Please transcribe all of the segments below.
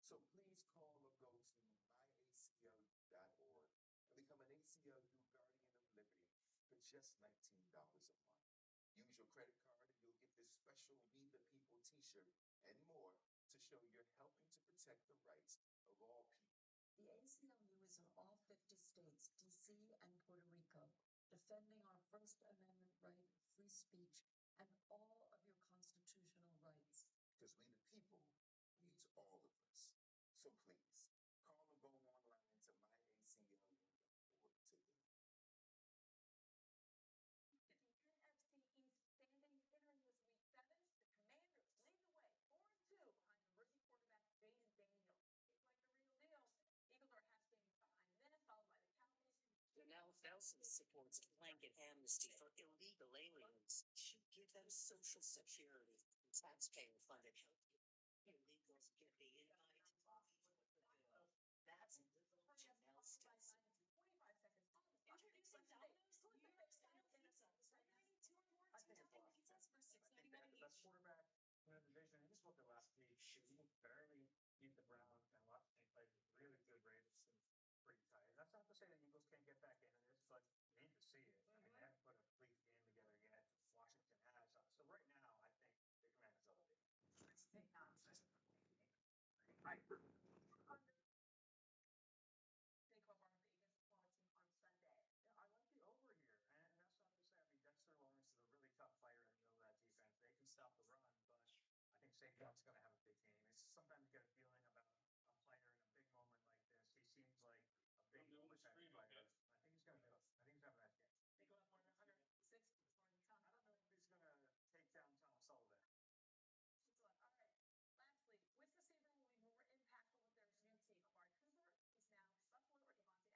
So please call or go to myacl.org and become an ACLU Guardian of Liberty for just $19 a month. Use your credit card and you'll get this special We the People t-shirt and more to show you're helping to protect the rights of all people. The ACLU is in all 50 states, D.C. and Puerto Rico, defending our First Amendment right of free speech and all of your constitutional rights. Because we the people needs all of us. So please, call or go online to myacl.org today. The NFC East standings entering this week 7, the Commanders lead the way 4-2 behind the rookie quarterback Jaden Daniels. Seems like the real deal. Eagles are half standings behind them, followed by the Cowboys. Now, thousands supports a blanket amnesty for illegal aliens. Should give them social security and taxpayer-funded health care. Illegals get the invite, even with the bill. That's liberal Janelle Stinson. 25 seconds. Introducing Domino's with the best style pizza. Celebrating 2 awards for topping pizzas for $6.99 the best quarterback in the division. And just look at last week. He barely beat the Browns and played really good Raiders and pretty tight. And that's not to say the Eagles can't get back into this, but you need to see it. I mean, they haven't put a complete game together yet. Washington has. So right now, I think the Commanders elevate. Take off our Vegas Florida team on Sunday. Yeah, I like the over here. And that's not to say, I mean, Dexter Lawrence is a really tough player in the middle of that defense. They can stop the run, but I think Saquon's going to have a big game. It's sometimes you get a feeling about a player in a big moment like this. He seems like a big moment type of player. I think he's going to. I think he's having that game. They go up more than 106 as far as the top. I don't know if he's going to take down Tom Sullivan. All right. Lastly, which receiver will be more impactful with their new team? Amari Cooper, who's now Buffalo, or Devontae Adams, of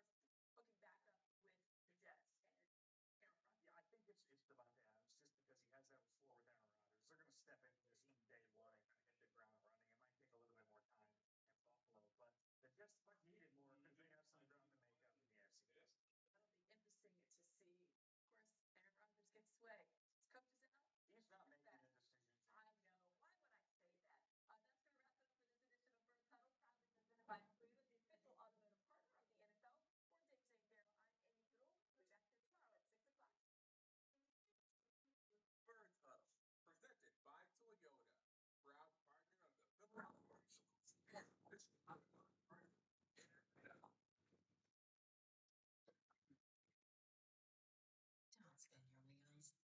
course, hooking back up with the Jets and Aaron Rodgers. Yeah, I think it's Devontae Adams just because he has that rapport with Aaron Rodgers. They're going to step into this from day one and kind of hit the ground running. It might take a little bit more time in Buffalo, but the Jets might need it more because they have some ground to make up in the AFC West. That'll be interesting to see. Of course, Aaron Rodgers gets sway. His coach is out. He's not making the decisions. I know. Why would I say that? That's going to wrap it up for this edition of First Huddle, proudly presented by Cleveland, the official automotive partner of the NFL. For James A. Farrell, I'm Amy Fiddle. We'll be back here tomorrow at 6 o'clock. First Huddle, presented by Toyota, proud partner of the Philadelphia Eagles. Don't spin your wheels.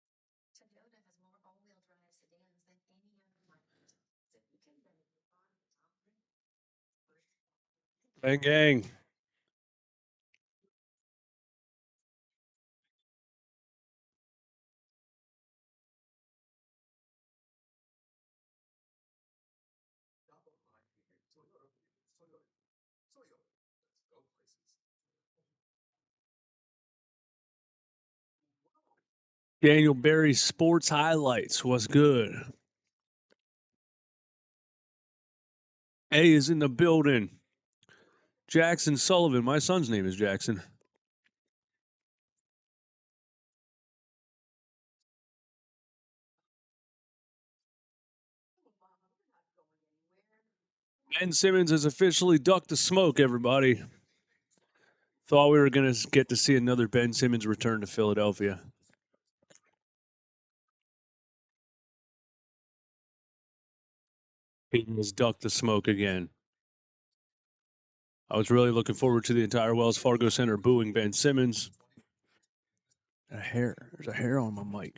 Toyota has more all-wheel drive sedans than any other brand. So you can benefit from the top brand. Gang, gang. Toyota. Let's go places. Daniel Berry Sports Highlights. What's good? A is in the building. Jackson Sullivan. My son's name is Jackson. Ben Simmons has officially ducked the smoke, everybody. Thought we were going to get to see another Ben Simmons return to Philadelphia. He has ducked the smoke again. I was really looking forward to the entire Wells Fargo Center booing Ben Simmons. There's a hair on my mic.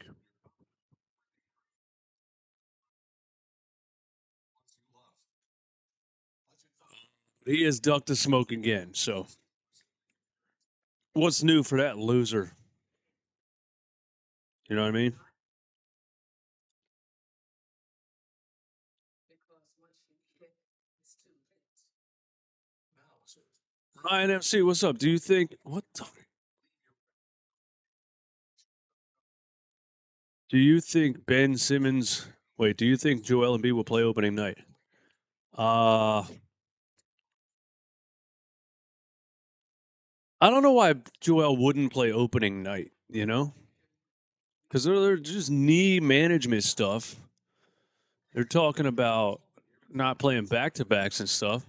He has ducked the smoke again, so what's new for that loser? You know what I mean? Ryan MC, what's up? Do you think do you think Ben Simmons? Wait, do you think Joel Embiid will play opening night? I don't know why Joel wouldn't play opening night. You know, because they're just knee management stuff. They're talking about not playing back-to-backs and stuff.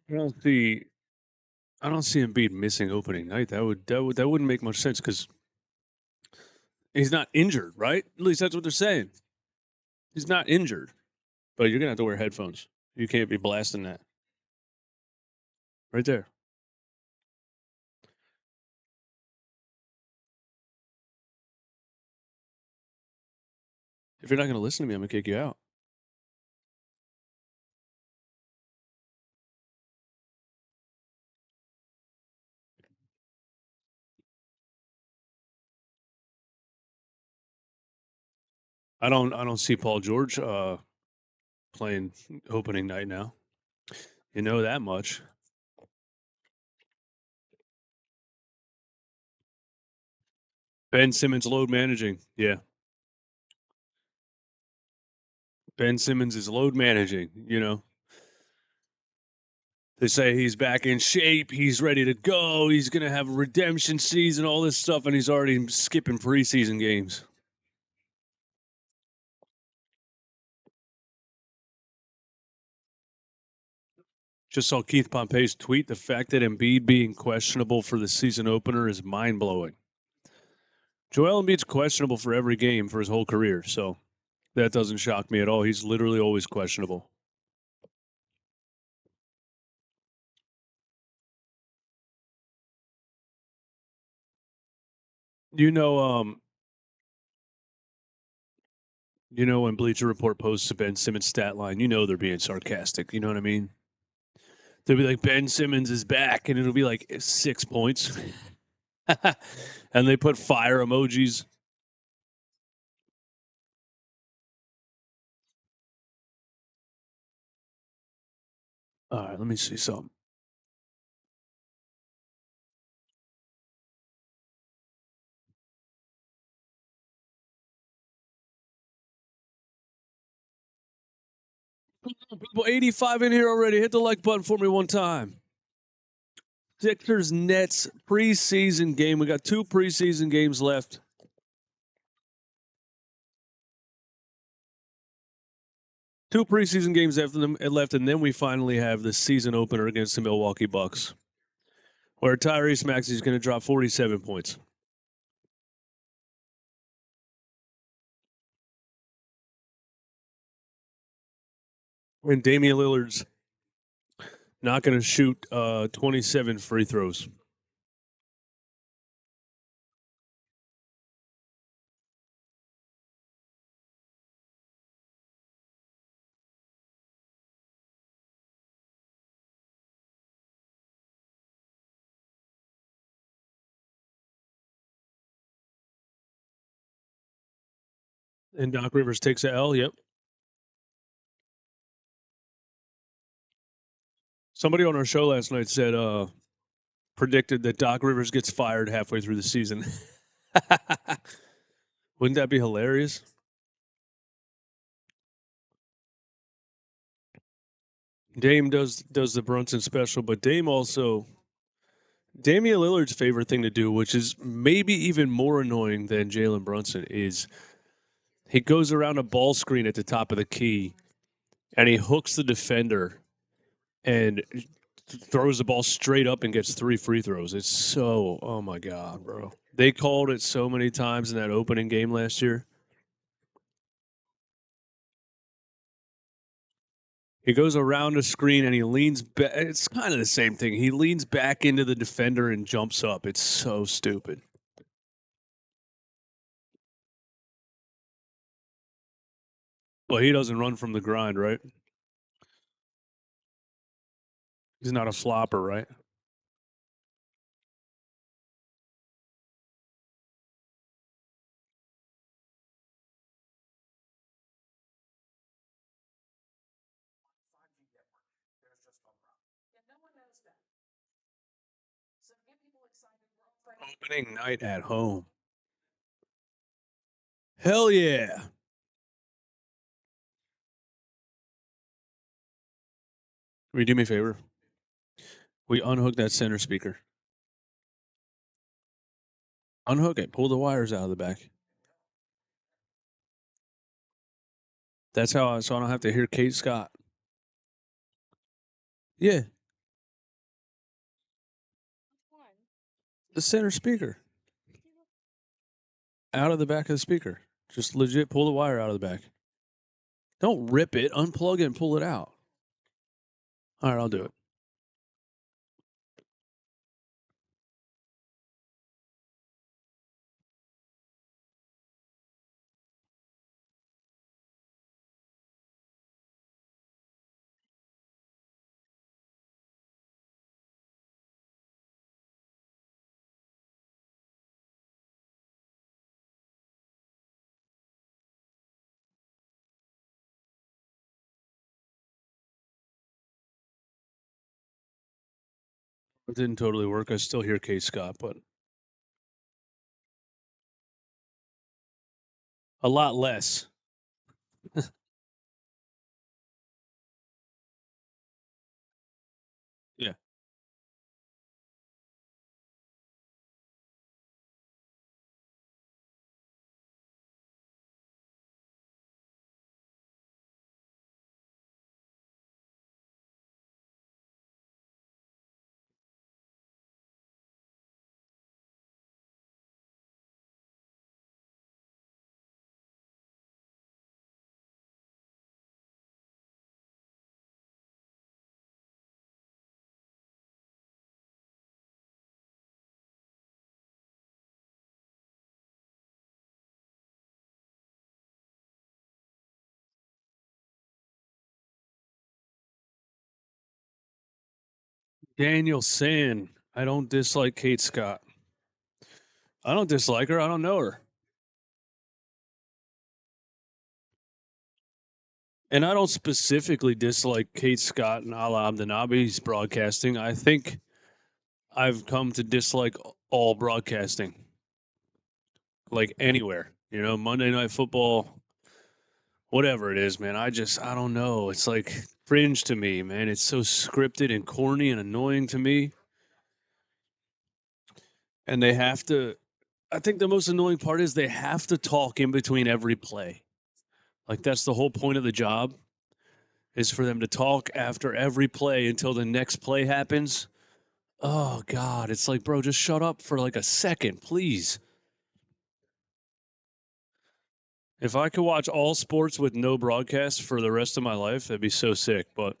I don't see Embiid missing opening night. That wouldn't make much sense because he's not injured, right? At least that's what they're saying. He's not injured, but you're gonna have to wear headphones. You can't be blasting that right there. If you're not gonna listen to me, I'm gonna kick you out. I don't see Paul George playing opening night now. You know that much. Ben Simmons load managing. Yeah. Ben Simmons is load managing, you know. They say he's back in shape, he's ready to go, he's going to have a redemption season, all this stuff, and he's already skipping preseason games. Just saw Keith Pompey's tweet. The fact that Embiid being questionable for the season opener is mind-blowing. Joel Embiid's questionable for every game for his whole career, so that doesn't shock me at all. He's literally always questionable. You know when Bleacher Report posts a Ben Simmons stat line, you know they're being sarcastic. You know what I mean? They'll be like, Ben Simmons is back, and it'll be like 6 points. And they put fire emojis. All right, let me see something. People 85 in here already. Hit the like button for me one time. Sixers Nets preseason game. We got 2 preseason games left. 2 preseason games left, and then we finally have the season opener against the Milwaukee Bucks, where Tyrese Maxey is going to drop 47 points. And Damian Lillard's not going to shoot 27 free throws. And Doc Rivers takes a L. Yep. Somebody on our show last night said predicted that Doc Rivers gets fired halfway through the season. Wouldn't that be hilarious? Dame does the Brunson special, but Damian Lillard's favorite thing to do, which is maybe even more annoying than Jalen Brunson, is he goes around a ball screen at the top of the key and he hooks the defender and throws the ball straight up and gets 3 free throws. It's so, oh my God, bro. They called it so many times in that opening game last year. He goes around a screen and he leans back. It's kind of the same thing. He leans back into the defender and jumps up. It's so stupid. Well, he doesn't run from the grind, right? He's not a flopper, right? There's just no problem. Yeah, no one knows that. So get people excited. We're offering Opening night at home. Hell yeah. Will you do me a favor? We unhook that center speaker. Unhook it. Pull the wires out of the back. That's how so I don't have to hear Kate Scott. Yeah. The center speaker. Out of the back of the speaker. Just legit pull the wire out of the back. Don't rip it. Unplug it and pull it out. All right, I'll do it. It didn't totally work. I still hear Kate Scott, but a lot less. Yeah. Daniel San. I don't dislike Kate Scott. I don't dislike her. I don't know her. And I don't specifically dislike Kate Scott and Ala Abdenabi's broadcasting. I think I've come to dislike all broadcasting. Like anywhere. You know, Monday Night Football, whatever it is, man. I don't know. It's like cringe to me, man. It's so scripted and corny and annoying to me. And they have to, I think the most annoying part is they have to talk in between every play. Like that's the whole point of the job is for them to talk after every play until the next play happens. Oh God, it's like, bro, just shut up for like a second, please. If I could watch all sports with no broadcast for the rest of my life, that'd be so sick. But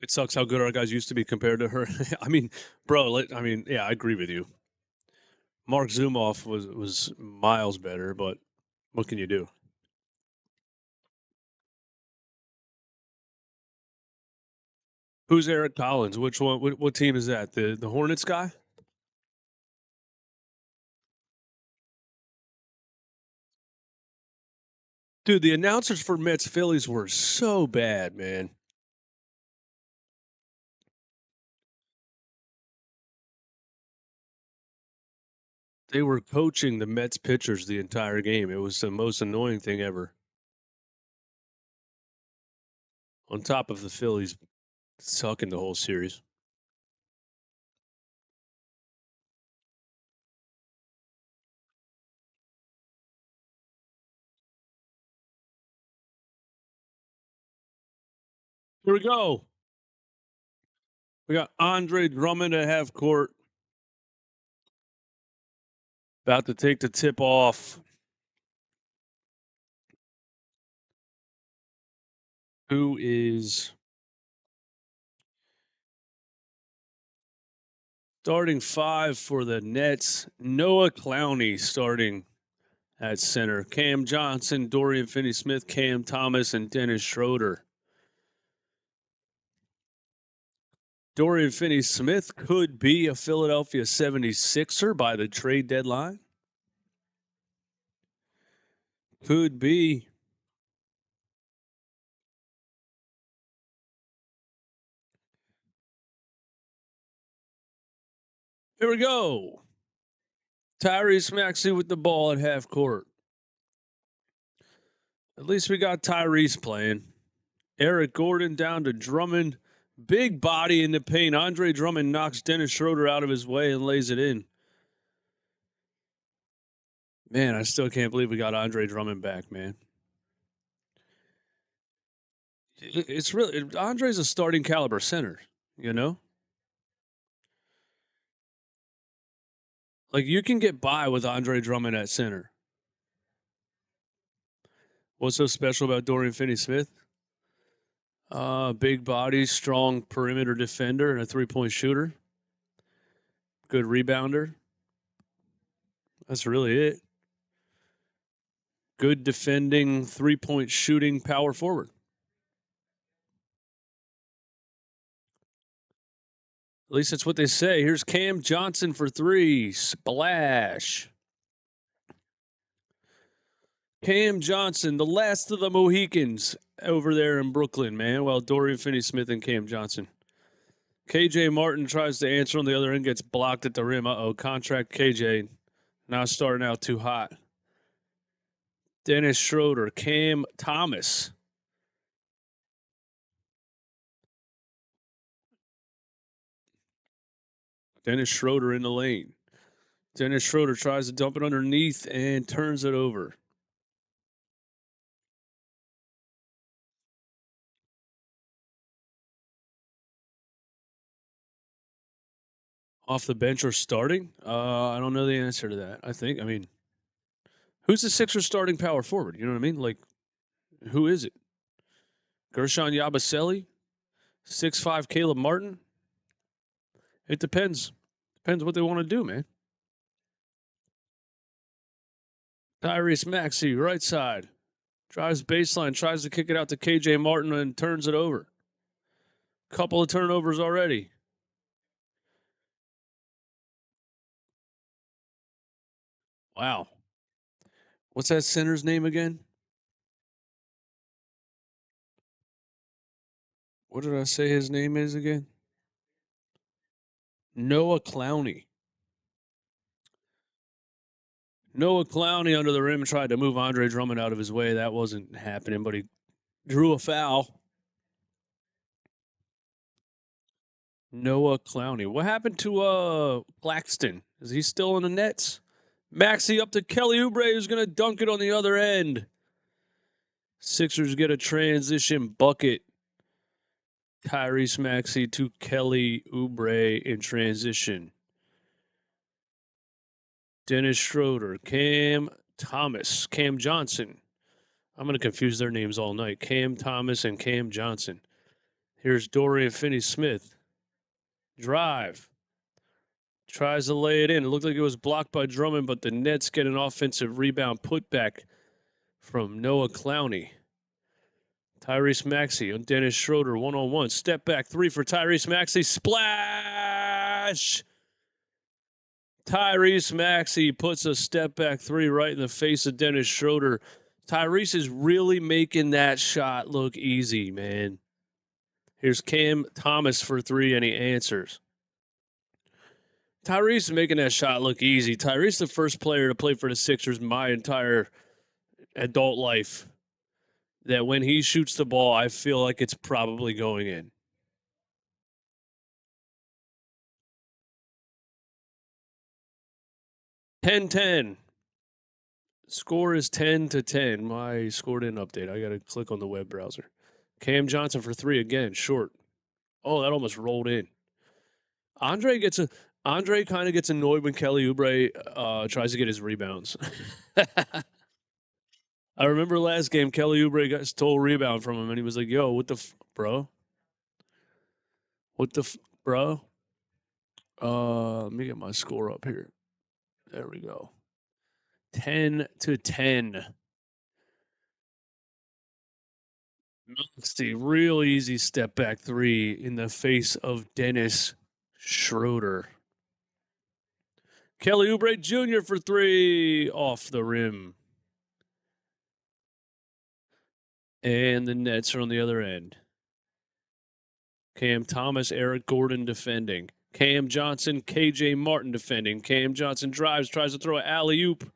it sucks how good our guys used to be compared to her. I mean, bro, yeah, I agree with you. Mark Zumoff was miles better, but what can you do? Who's Eric Collins? Which one? What team is that? The Hornets guy? Dude, the announcers for Mets Phillies were so bad, man. They were coaching the Mets pitchers the entire game. It was the most annoying thing ever. On top of the Phillies sucking the whole series. Here we go. We got Andre Drummond at half court. About to take the tip off. who is starting 5 for the Nets. Noah Clowney starting at center. Cam Johnson, Dorian Finney-Smith, Cam Thomas, and Dennis Schroeder. Dorian Finney-Smith could be a Philadelphia 76er by the trade deadline. Could be. Here we go. Tyrese Maxey with the ball at half court. At least we got Tyrese playing. Eric Gordon down to Drummond. Big body in the paint. Andre Drummond knocks Dennis Schroeder out of his way and lays it in. Man, I still can't believe we got Andre Drummond back, man. It's really, Andre's a starting caliber center, you know? Like, you can get by with Andre Drummond at center. What's so special about Dorian Finney-Smith? Big body, strong perimeter defender, and a three-point shooter. Good rebounder. That's really it. Good defending, three-point shooting power forward. At least that's what they say. Here's Cam Johnson for 3. Splash. Cam Johnson, the last of the Mohicans over there in Brooklyn, man. Well, Dorian Finney-Smith and Cam Johnson. KJ Martin tries to answer on the other end, gets blocked at the rim. Contract KJ. Now starting out too hot. Dennis Schroeder, Cam Thomas. Dennis Schroeder in the lane. Dennis Schroeder tries to dump it underneath and turns it over. Off the bench or starting? I don't know the answer to that. I mean, who's the Sixers starting power forward? You know what I mean? Like, who is it? Gershon Yabusele? 6'5" Caleb Martin? It depends. Depends what they want to do, man. Tyrese Maxey, right side. Drives baseline, tries to kick it out to KJ Martin and turns it over. Couple of turnovers already. Wow. What's that center's name again? What did I say his name is again? Noah Clowney. Noah Clowney under the rim tried to move Andre Drummond out of his way. That wasn't happening, but he drew a foul. Noah Clowney. What happened to Claxton? Is he still in the Nets? Maxey up to Kelly Oubre, who's going to dunk it on the other end. Sixers get a transition bucket. Tyrese Maxey to Kelly Oubre in transition. Dennis Schroeder, Cam Thomas, Cam Johnson. I'm going to confuse their names all night. Cam Thomas and Cam Johnson. Here's Dorian Finney-Smith. Drive. Tries to lay it in. It looked like it was blocked by Drummond, but the Nets get an offensive rebound putback from Noah Clowney. Tyrese Maxey on Dennis Schroeder, one-on-one. Step back 3 for Tyrese Maxey. Splash! Tyrese Maxey puts a step back 3 right in the face of Dennis Schroeder. Tyrese is really making that shot look easy, man. Here's Cam Thomas for 3, and he answers. Tyrese is making that shot look easy. Tyrese is the first player to play for the Sixers my entire adult life that when he shoots the ball, I feel like it's probably going in. Ten. Score is 10-10. My score didn't update. I got to click on the web browser. Cam Johnson for 3 again, short. Oh, that almost rolled in. Andre kind of gets annoyed when Kelly Oubre tries to get his rebounds. I remember last game, Kelly Oubre got stole rebound from him, and he was like, "Yo, what the bro? What the bro?" Let me get my score up here. There we go. 10-10. Maxey, real easy step back three in the face of Dennis Schroeder. Kelly Oubre Jr. for three off the rim. And the Nets are on the other end. Cam Thomas, Eric Gordon defending. Cam Johnson, KJ Martin defending. Cam Johnson drives, tries to throw an alley-oop.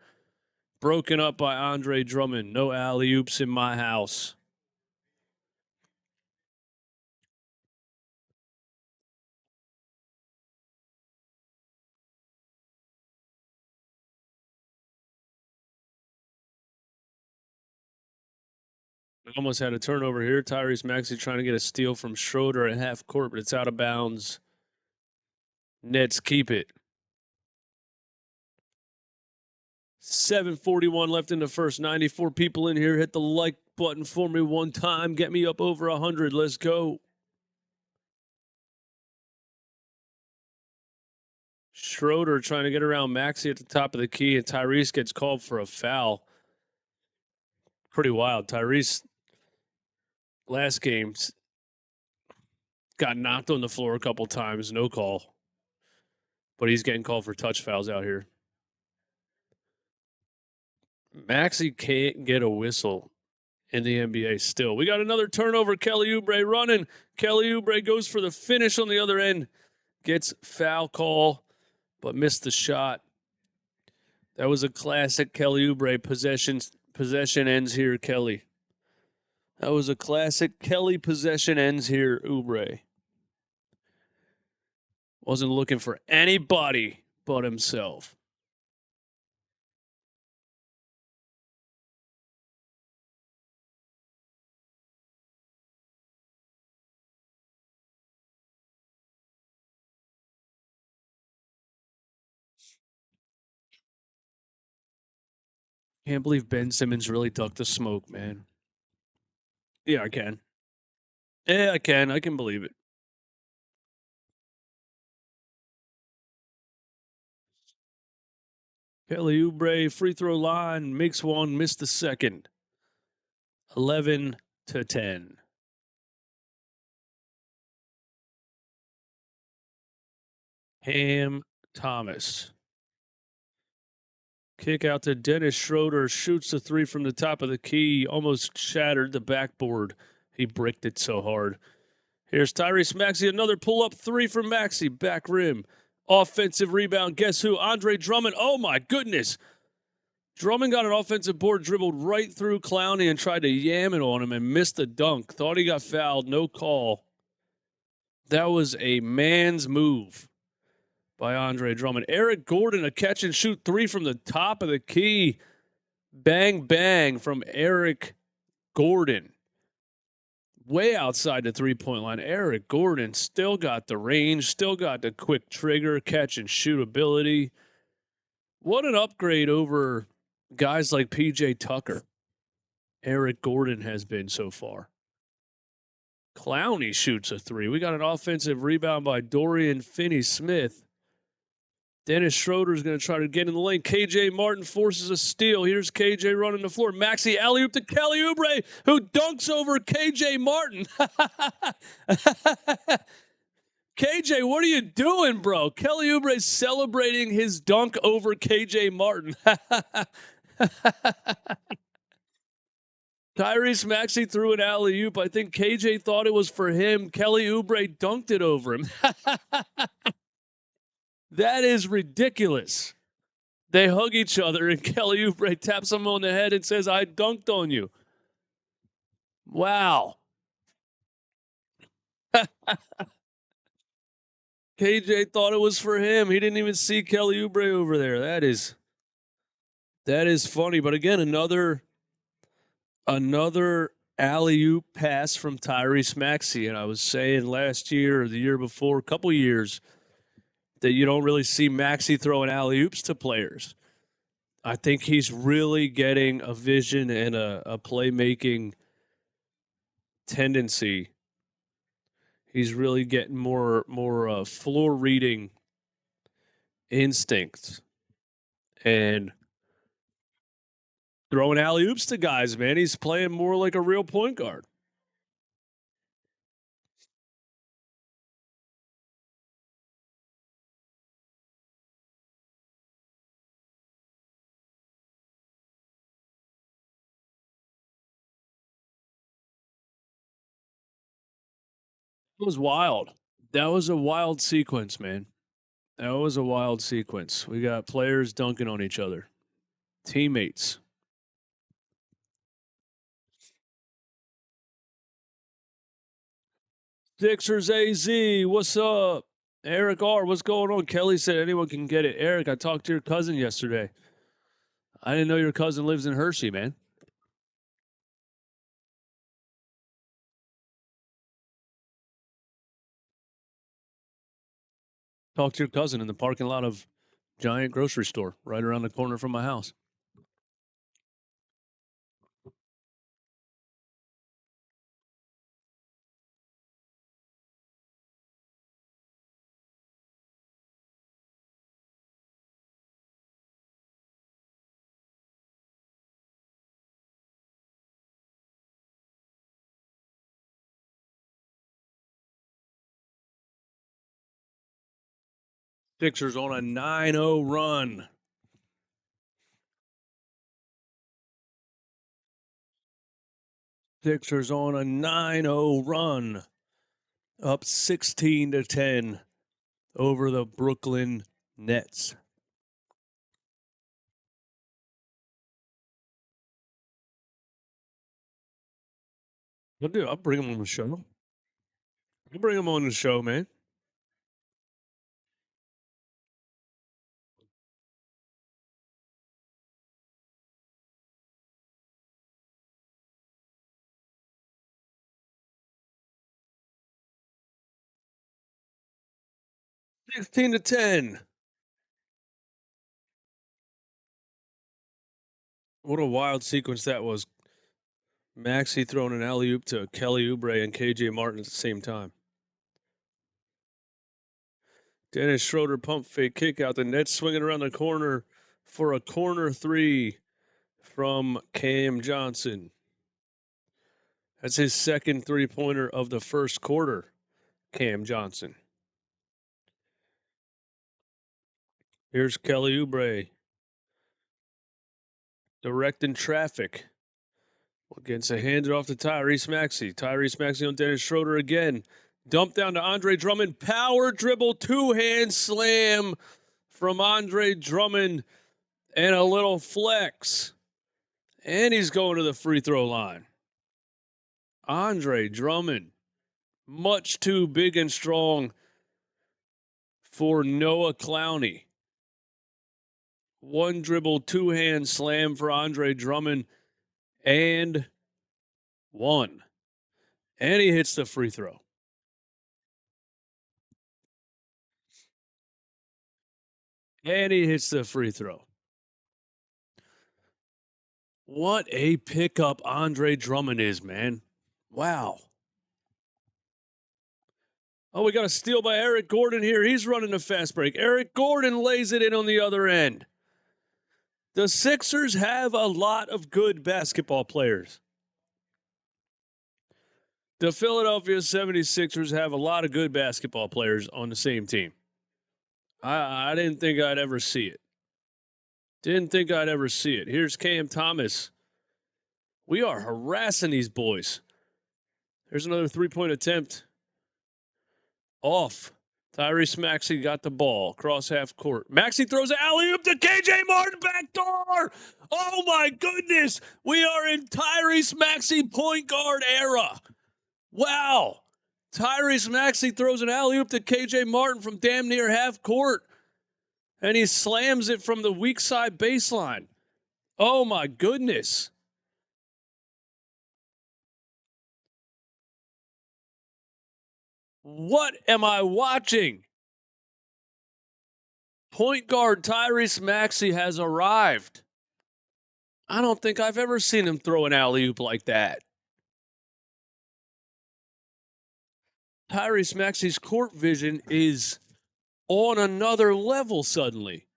Broken up by Andre Drummond. No alley-oops in my house. Almost had a turnover here. Tyrese Maxey trying to get a steal from Schroeder at half court, but it's out of bounds. Nets keep it. 7:41 left in the first. 94 people in here. Hit the like button for me one time. Get me up over 100. Let's go. Schroeder trying to get around Maxey at the top of the key, and Tyrese gets called for a foul. Pretty wild. Tyrese, last game, got knocked on the floor a couple times. No call. But he's getting called for touch fouls out here. Maxey can't get a whistle in the NBA still. We got another turnover. Kelly Oubre running. Kelly Oubre goes for the finish on the other end. Gets foul call, but missed the shot. That was a classic Kelly Oubre possession. Possession ends here, Kelly. That was a classic Kelly possession ends here, Oubre. Wasn't looking for anybody but himself. Can't believe Ben Simmons really ducked the smoke, man. Yeah, I can. Yeah, I can. I can believe it. Kelly Oubre, free throw line, makes one, missed the second. 11-10. Cam Thomas. Kick out to Dennis Schroeder. Shoots the three from the top of the key. Almost shattered the backboard. He bricked it so hard. Here's Tyrese Maxey. Another pull-up three from Maxey. Back rim. Offensive rebound. Guess who? Andre Drummond. Oh, my goodness. Drummond got an offensive board, dribbled right through Clowney and tried to yam it on him and missed the dunk. Thought he got fouled. No call. That was a man's move by Andre Drummond. Eric Gordon, a catch and shoot three from the top of the key. Bang, bang from Eric Gordon. Way outside the three-point line. Eric Gordon still got the range, still got the quick trigger, catch and shoot ability. What an upgrade over guys like PJ Tucker. Eric Gordon has been so far. Clowney shoots a three. We got an offensive rebound by Dorian Finney-Smith. Dennis Schroeder's going to try to get in the lane. KJ Martin forces a steal. Here's KJ running the floor. Maxey alley-oop to Kelly Oubre, who dunks over KJ Martin. KJ, what are you doing, bro? Kelly Oubre's celebrating his dunk over KJ Martin. Tyrese Maxey threw an alley-oop. I think KJ thought it was for him. Kelly Oubre dunked it over him. That is ridiculous. They hug each other, and Kelly Oubre taps him on the head and says, "I dunked on you." Wow. KJ thought it was for him. He didn't even see Kelly Oubre over there. That is funny. But again, another alley-oop pass from Tyrese Maxey. And I was saying last year or the year before, a couple years, that you don't really see Maxey throwing alley-oops to players. I think he's really getting a vision and a playmaking tendency. He's really getting more floor reading instincts and throwing alley oops to guys, man. He's playing more like a real point guard. It was wild. That was a wild sequence, man. That was a wild sequence. We got players dunking on each other, teammates. Sixers AZ, what's up? Eric R, what's going on? Kelly said anyone can get it. Eric, I talked to your cousin yesterday. I didn't know your cousin lives in Hershey, man. Talked to your cousin in the parking lot of Giant grocery store right around the corner from my house. Sixers on a 9-0 run. Sixers on a 9-0 run. Up 16-10 over the Brooklyn Nets. I'll bring him on the show. I'll bring him on the show, man. $16 to 10. What a wild sequence that was. Maxey throwing an alley oop to Kelly Oubre and KJ Martin at the same time. Dennis Schroeder pump fake kick out. The Nets swinging around the corner for a corner three from Cam Johnson. That's his second three-pointer of the first quarter, Cam Johnson. Here's Kelly Oubre directing traffic. Against a handed off to Tyrese Maxey. Tyrese Maxey on Dennis Schroeder again. Dump down to Andre Drummond. Power dribble, two-hand slam from Andre Drummond. And a little flex. And he's going to the free throw line. Andre Drummond, much too big and strong for Noah Clowney. One dribble, two-hand slam for Andre Drummond. And one. And he hits the free throw. And he hits the free throw. What a pickup Andre Drummond is, man. Wow. Oh, we got a steal by Eric Gordon here. He's running a fast break. Eric Gordon lays it in on the other end. The Sixers have a lot of good basketball players. The Philadelphia 76ers have a lot of good basketball players on the same team. I didn't think I'd ever see it. Didn't think I'd ever see it. Here's Cam Thomas. We are harassing these boys. There's another three-point attempt. Off. Tyrese Maxey got the ball across half court. Maxey throws an alley-oop to KJ Martin, back door. Oh, my goodness. We are in Tyrese Maxey point guard era. Wow. Tyrese Maxey throws an alley-oop to KJ Martin from damn near half court. And he slams it from the weak side baseline. Oh, my goodness. What am I watching? Point guard Tyrese Maxey has arrived. I don't think I've ever seen him throw an alley-oop like that. Tyrese Maxey's court vision is on another level suddenly.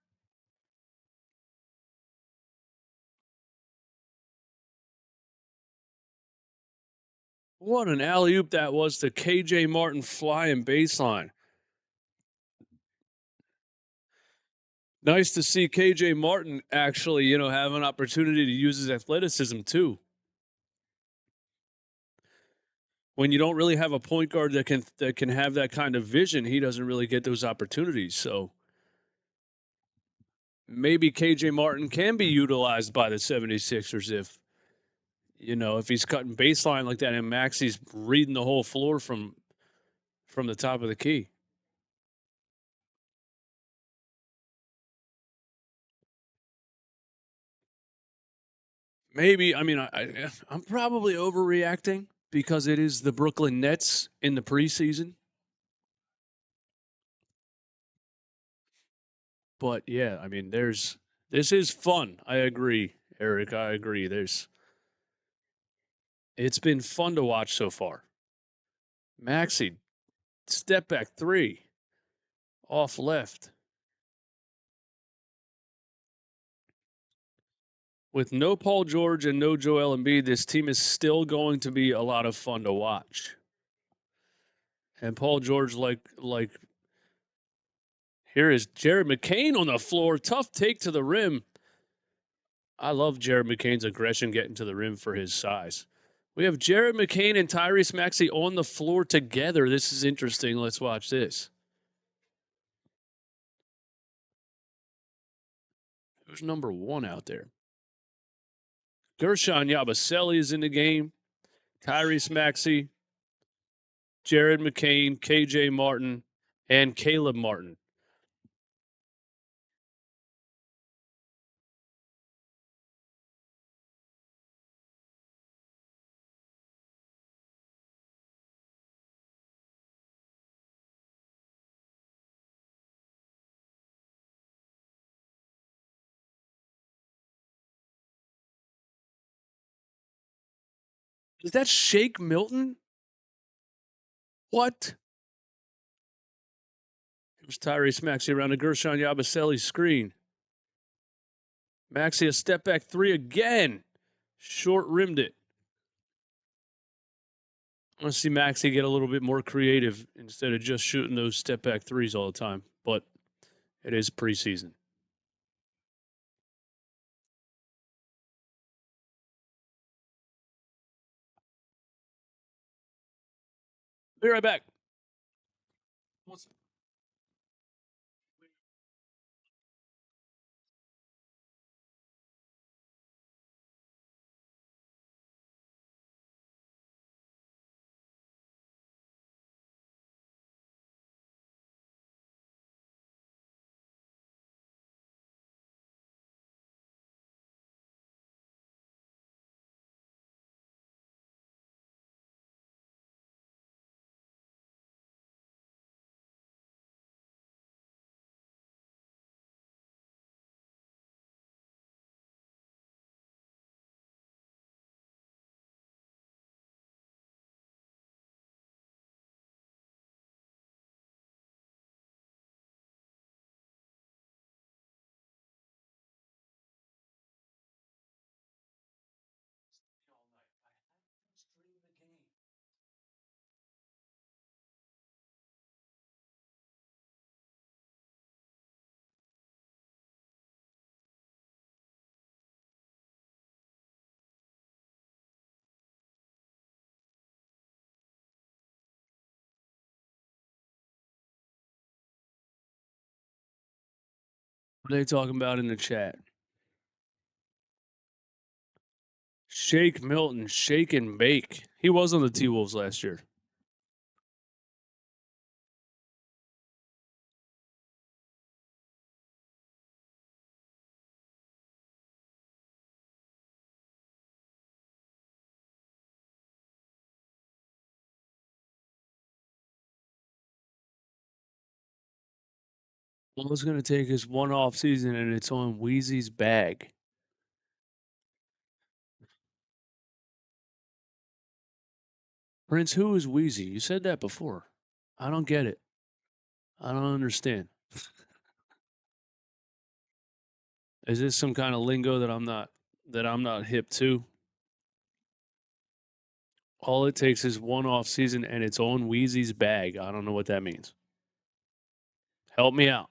What an alley-oop that was to KJ Martin flying baseline. Nice to see KJ Martin actually, have an opportunity to use his athleticism too. When you don't really have a point guard that can have that kind of vision, he doesn't really get those opportunities. So maybe KJ Martin can be utilized by the 76ers if he's cutting baseline like that and Maxey's reading the whole floor from the top of the key. Maybe. I mean, I'm probably overreacting because it is the Brooklyn Nets in the preseason. But yeah, I mean, this is fun. I agree, Eric. I agree. It's been fun to watch so far. Maxey, step back three, off left. With no Paul George and no Joel Embiid, this team is still going to be a lot of fun to watch. And Paul George, here is Jared McCain on the floor. Tough take to the rim. I love Jared McCain's aggression getting to the rim for his size. We have Jared McCain and Tyrese Maxey on the floor together. This is interesting. Let's watch this. Who's number one out there? Gershon Yabusele is in the game. Tyrese Maxey, Jared McCain, KJ Martin, and Caleb Martin. Is that Shake Milton? What? It was Tyrese Maxey around the Gershon Yabusele screen. Maxey a step back three again. Short rimmed it. I want to see Maxey get a little bit more creative instead of just shooting those step back threes all the time. But it is preseason. Be right back. What are they talking about in the chat? Shake Milton, shake and bake. He was on the T-Wolves last year. All it's going to take is one off season, and it's on Wheezy's bag. Prince, who is Wheezy? You said that before. I don't get it. I don't understand. Is this some kind of lingo that I'm not hip to? All it takes is one off season and it's on Wheezy's bag. I don't know what that means. Help me out.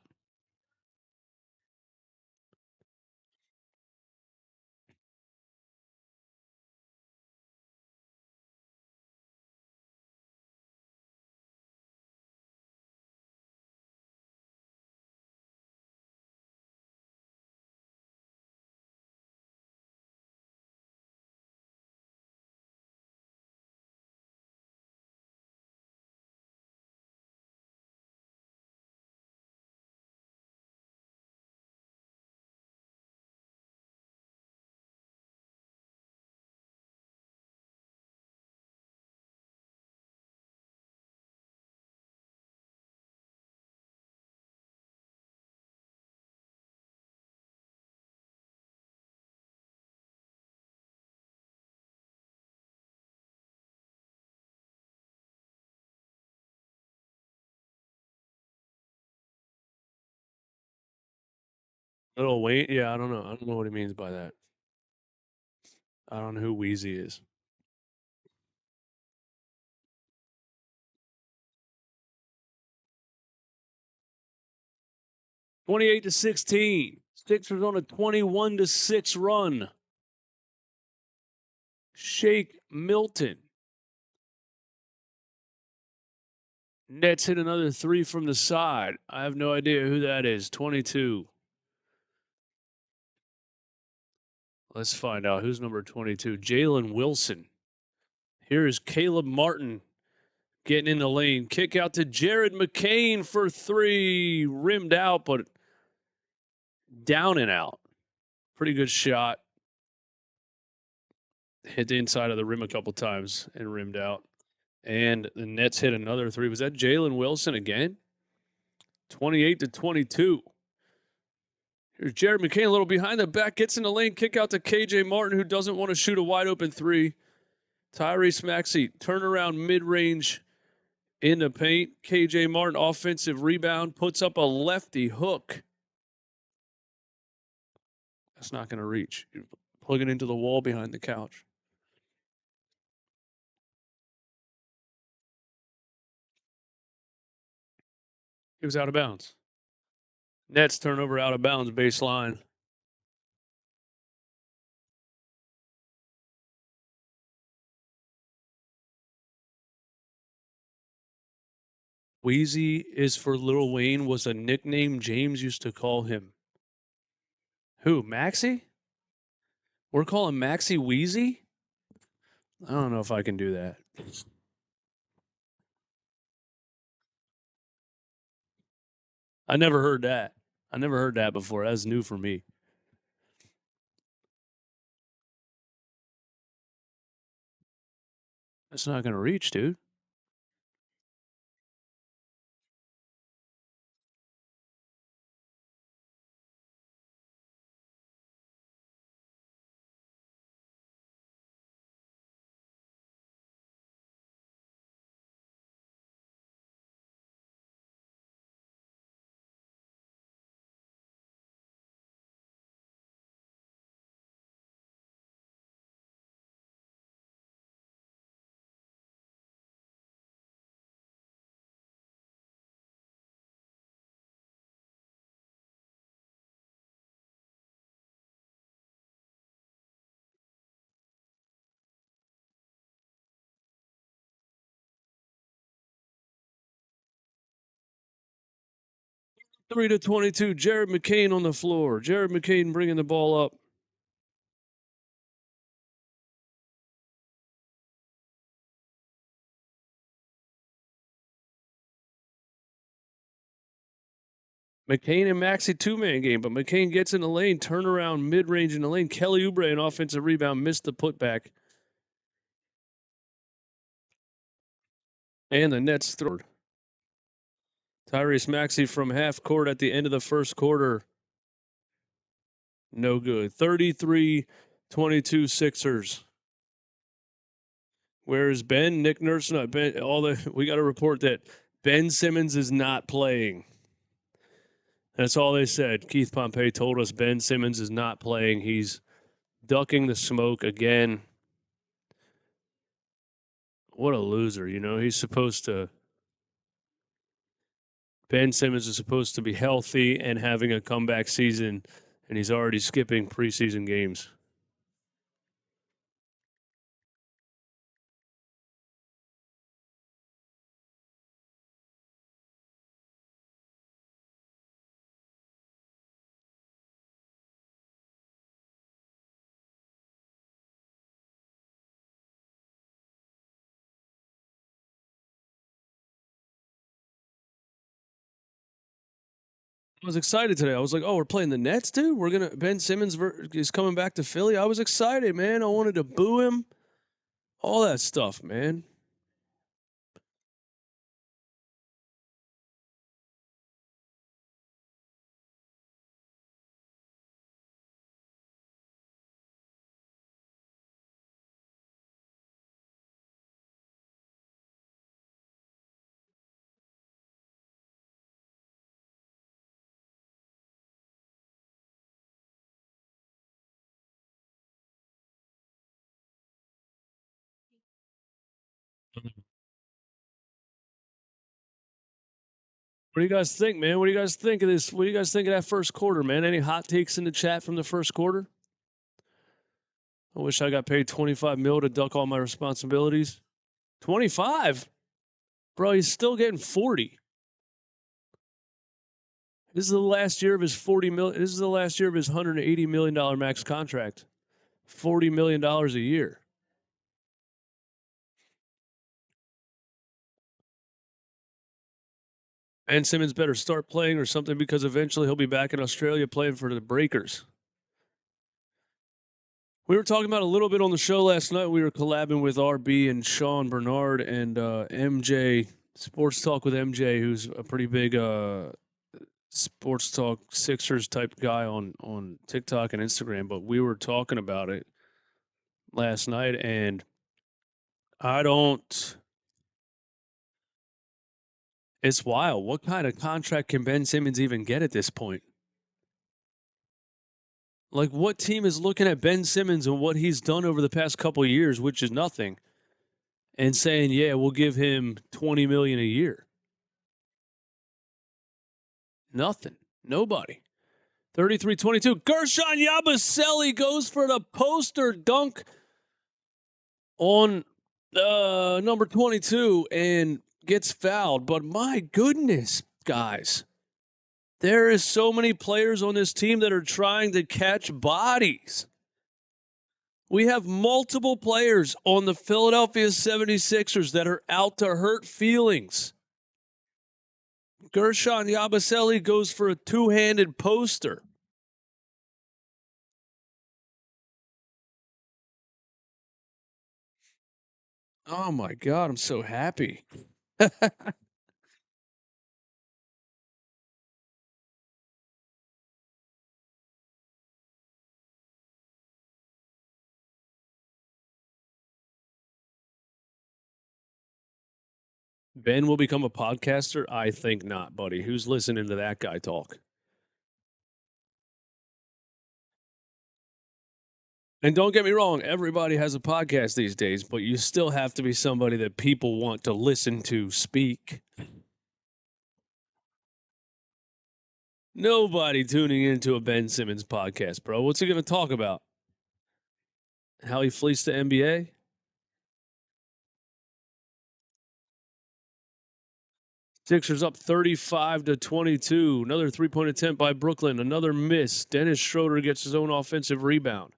Little Wayne? Yeah, I don't know. I don't know what he means by that. I don't know who Wheezy is. $28 to 16. Sixers on a 21 to 6 run. Shake Milton. Nets hit another three from the side. I have no idea who that is. 22. Let's find out who's number 22. Jalen Wilson. Here's Caleb Martin getting in the lane. Kick out to Jared McCain for three. Rimmed out, but down and out. Pretty good shot. Hit the inside of the rim a couple times and rimmed out. And the Nets hit another three. Was that Jalen Wilson again? 28 to 22. Here's Jared McCain a little behind the back. Gets in the lane. Kick out to KJ Martin, who doesn't want to shoot a wide open three. Tyrese Maxey, turnaround mid-range in the paint. KJ Martin, offensive rebound, puts up a lefty hook. That's not going to reach. You plug it into the wall behind the couch. He was out of bounds. Nets turnover out of bounds baseline. Wheezy is for Lil Wayne was a nickname James used to call him. Who, Maxie? We're calling Maxie Wheezy? I don't know if I can do that. I never heard that. I never heard that before. That's new for me. That's not going to reach, dude. Three to 22. Jared McCain on the floor. Jared McCain bringing the ball up. McCain and Maxey two-man game, but McCain gets in the lane, turnaround mid-range in the lane. Kelly Oubre, an offensive rebound, missed the putback. And the Nets third. Tyrese Maxey from half court at the end of the first quarter. No good. 33-22 Sixers. Where is Ben? Nick Nurse? Not Ben. We got a report that Ben Simmons is not playing. That's all they said. Keith Pompey told us Ben Simmons is not playing. He's ducking the smoke again. What a loser, he's supposed to. Ben Simmons is supposed to be healthy and having a comeback season, and he's already skipping preseason games. I was excited today. I was like, "Oh, we're playing the Nets, dude. Ben Simmons is coming back to Philly." I was excited, man. I wanted to boo him. All that stuff, man. What do you guys think, man? What do you guys think of this? What do you guys think of that first quarter, man? Any hot takes in the chat from the first quarter? I wish I got paid $25 million to duck all my responsibilities. 25? Bro, he's still getting 40. This is the last year of his $40 million. This is the last year of his $180 million max contract. $40 million a year. Ben Simmons better start playing or something because eventually he'll be back in Australia playing for the Breakers. We were talking about a little bit on the show last night. We were collabing with RB and Sean Bernard and MJ, Sports Talk with MJ, who's a pretty big Sports Talk Sixers type guy on TikTok and Instagram. But we were talking about it last night, and it's wild. What kind of contract can Ben Simmons even get at this point? Like, what team is looking at Ben Simmons and what he's done over the past couple of years, which is nothing, and saying, yeah, we'll give him $20 million a year? Nothing. Nobody. 33-22. Gershon Yabusele goes for the poster dunk on number 22 and gets fouled. But my goodness, guys, there is so many players on this team that are trying to catch bodies. We have multiple players on the Philadelphia 76ers that are out to hurt feelings. Gershon Yabusele goes for a two-handed poster. Oh, my God, I'm so happy. Ben will become a podcaster? I think not, buddy. Who's listening to that guy talk? And don't get me wrong, everybody has a podcast these days, but you still have to be somebody that people want to listen to speak. Nobody tuning into a Ben Simmons podcast, bro. What's he going to talk about? How he fleeced the NBA? Sixers up 35-22. Another three-point attempt by Brooklyn. Another miss. Dennis Schroeder gets his own offensive rebound.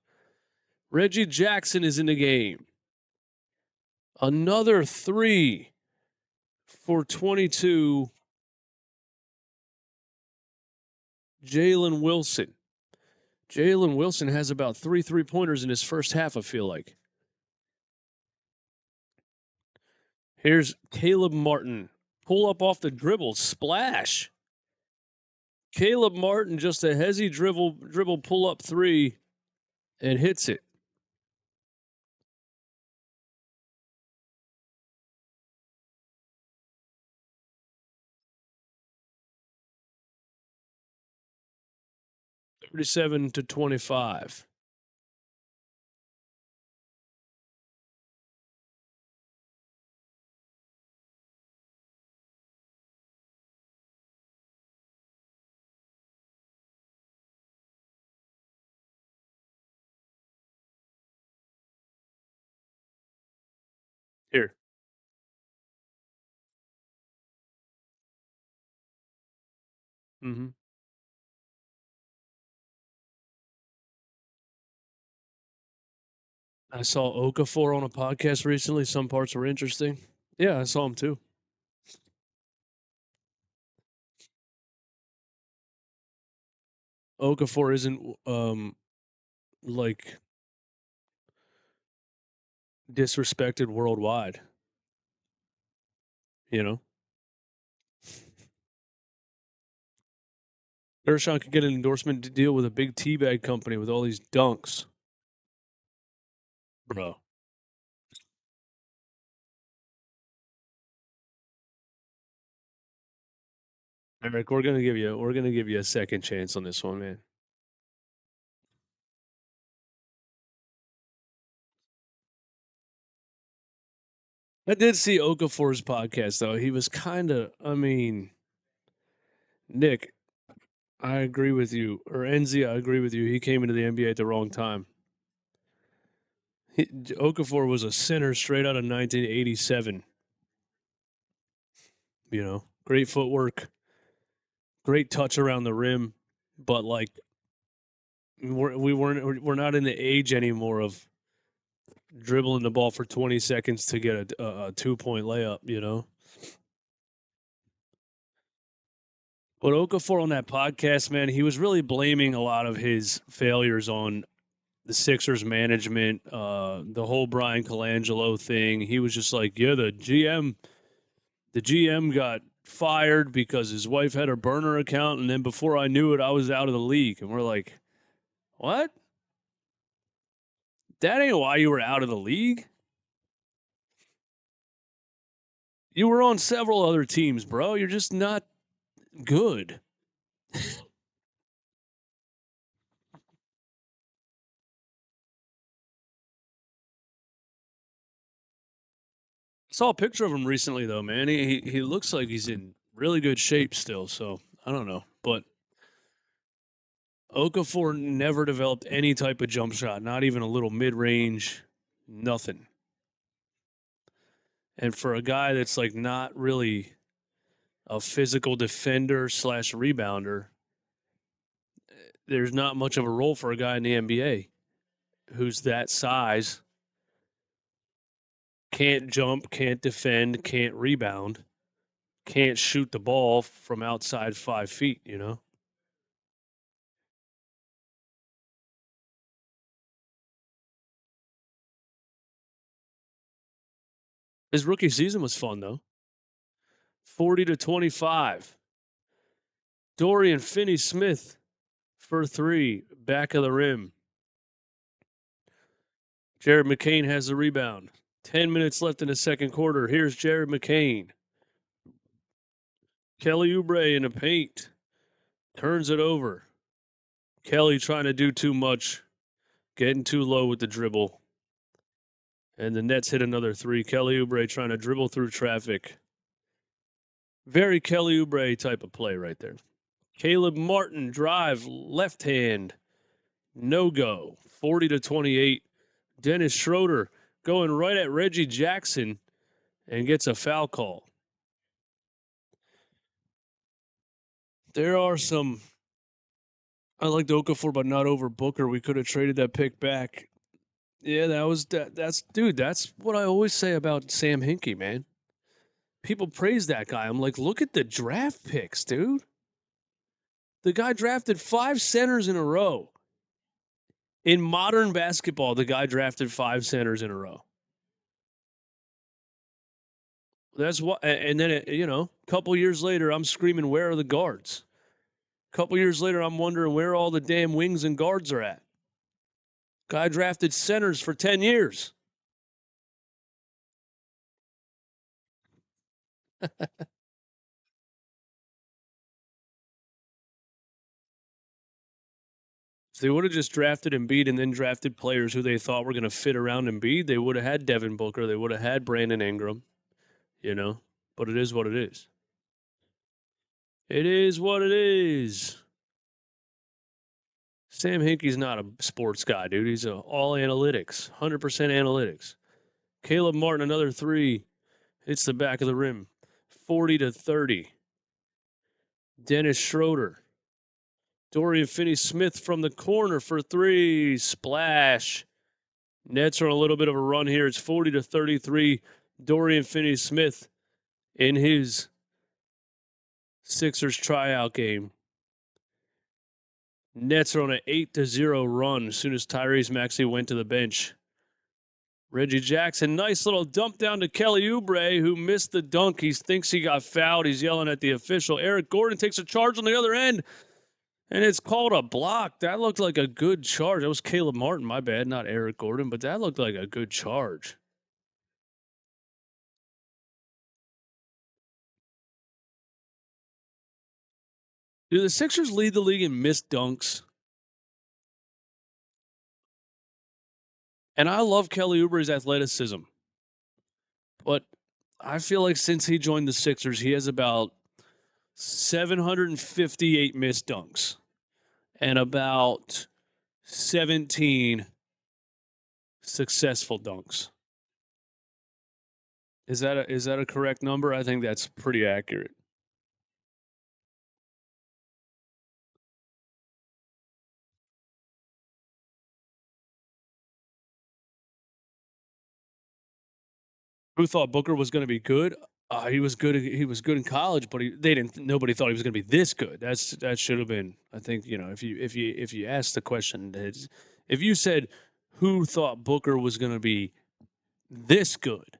Reggie Jackson is in the game. Another three for 22. Jalen Wilson. Jalen Wilson has about three three-pointers in his first half, I feel like. Here's Caleb Martin. Pull up off the dribble. Splash. Caleb Martin, just a hezzy dribble pull up three and hits it. 37-25. Here. Mm-hmm. I saw Okafor on a podcast recently. Some parts were interesting. Yeah, I saw him too. Okafor isn't like disrespected worldwide. You know, Gershon could get an endorsement deal with a big teabag company with all these dunks, bro. Eric, we're gonna give you a second chance on this one, man. I did see Okafor's podcast though. He was kind of, I mean, Nick, I agree with you, or NZ, I agree with you. He came into the NBA at the wrong time. Okafor was a center straight out of 1987. You know, great footwork, great touch around the rim, but like we're not in the age anymore of dribbling the ball for 20 seconds to get a 2-point layup. You know, but Okafor on that podcast, man, he was really blaming a lot of his failures on the Sixers management, the whole Brian Colangelo thing. He was just like, yeah, the GM got fired because his wife had a burner account, and then before I knew it, I was out of the league. And we're like, what? That ain't why you were out of the league. You were on several other teams, bro. You're just not good. Saw a picture of him recently, though, man. He looks like he's in really good shape still. So I don't know, but Okafor never developed any type of jump shot, not even a little mid range, nothing. And for a guy that's like not really a physical defender slash rebounder, there's not much of a role for a guy in the NBA who's that size, can't jump, can't defend, can't rebound, can't shoot the ball from outside 5 feet, you know? His rookie season was fun, though. 40-25. Dorian Finney-Smith for three, back of the rim. Jared McCain has the rebound. 10 minutes left in the second quarter. Here's Jared McCain. Kelly Oubre in the paint. Turns it over. Kelly trying to do too much. Getting too low with the dribble. And the Nets hit another three. Kelly Oubre trying to dribble through traffic. Very Kelly Oubre type of play right there. Caleb Martin drive, left hand. No go. 40-28. Dennis Schroeder going right at Reggie Jackson and gets a foul call. There are some. I liked Okafor, but not over Booker. We could have traded that pick back. Yeah, that's what I always say about Sam Hinkie, man. People praise that guy. I'm like, look at the draft picks, dude. The guy drafted 5 centers in a row. In modern basketball, the guy drafted 5 centers in a row. That's what, and then a couple years later, I'm screaming, "Where are the guards?" A couple years later, I'm wondering where all the damn wings and guards are at. Guy drafted centers for 10 years. If they would have just drafted Embiid and then drafted players who they thought were going to fit around Embiid, they would have had Devin Booker. They would have had Brandon Ingram, you know. But it is what it is. It is what it is. Sam Hinkie's not a sports guy, dude. He's all analytics, 100% analytics. Caleb Martin, another three. Hits the back of the rim. 40-30. Dennis Schroeder. Dorian Finney-Smith from the corner for three. Splash. Nets are on a little bit of a run here. It's 40-33. Dorian Finney-Smith in his Sixers tryout game. Nets are on an 8-0 run as soon as Tyrese Maxey went to the bench. Reggie Jackson, nice little dump down to Kelly Oubre, who missed the dunk. He thinks he got fouled. He's yelling at the official. Eric Gordon takes a charge on the other end, and it's called a block. That looked like a good charge. That was Caleb Martin, my bad, not Eric Gordon, but that looked like a good charge. Do the Sixers lead the league in missed dunks? And I love Kelly Oubre's athleticism, but I feel like since he joined the Sixers, he has about 758 missed dunks and about 17 successful dunks. Is that a correct number? I think that's pretty accurate. Who thought Booker was going to be good? He was good. He was good in college, but nobody thought he was going to be this good. That should have been. I think if you asked the question, if you said who thought Booker was going to be this good,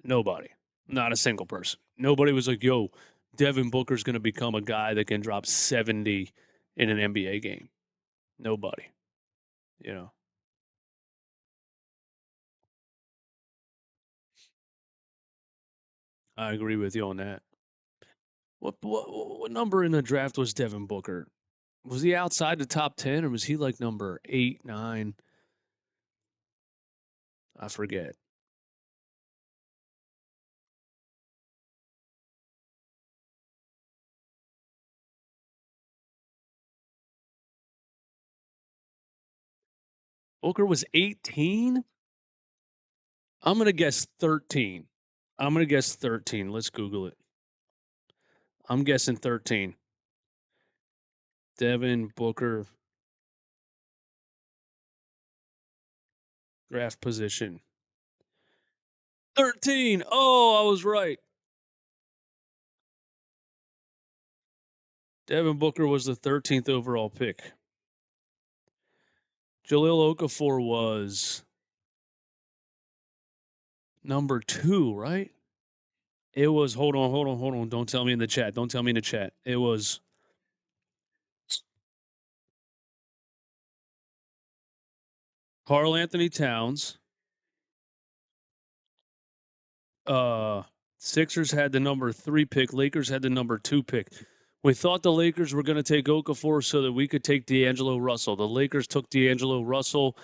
nobody, not a single person. Nobody was like, "Yo, Devin Booker's going to become a guy that can drop 70 in an NBA game." Nobody, you know. I agree with you on that. What number in the draft was Devin Booker? Was he outside the top 10 or was he like number 8, 9? I forget. Booker was 18? I'm going to guess 13. I'm going to guess 13. Let's Google it. I'm guessing 13. Devin Booker draft position. 13. Oh, I was right. Devin Booker was the 13th overall pick. Jahlil Okafor was number 2, right? It was, hold on. Don't tell me in the chat. It was Karl Anthony Towns. Sixers had the number 3 pick. Lakers had the number 2 pick. We thought the Lakers were going to take Okafor so that we could take D'Angelo Russell. The Lakers took D'Angelo Russell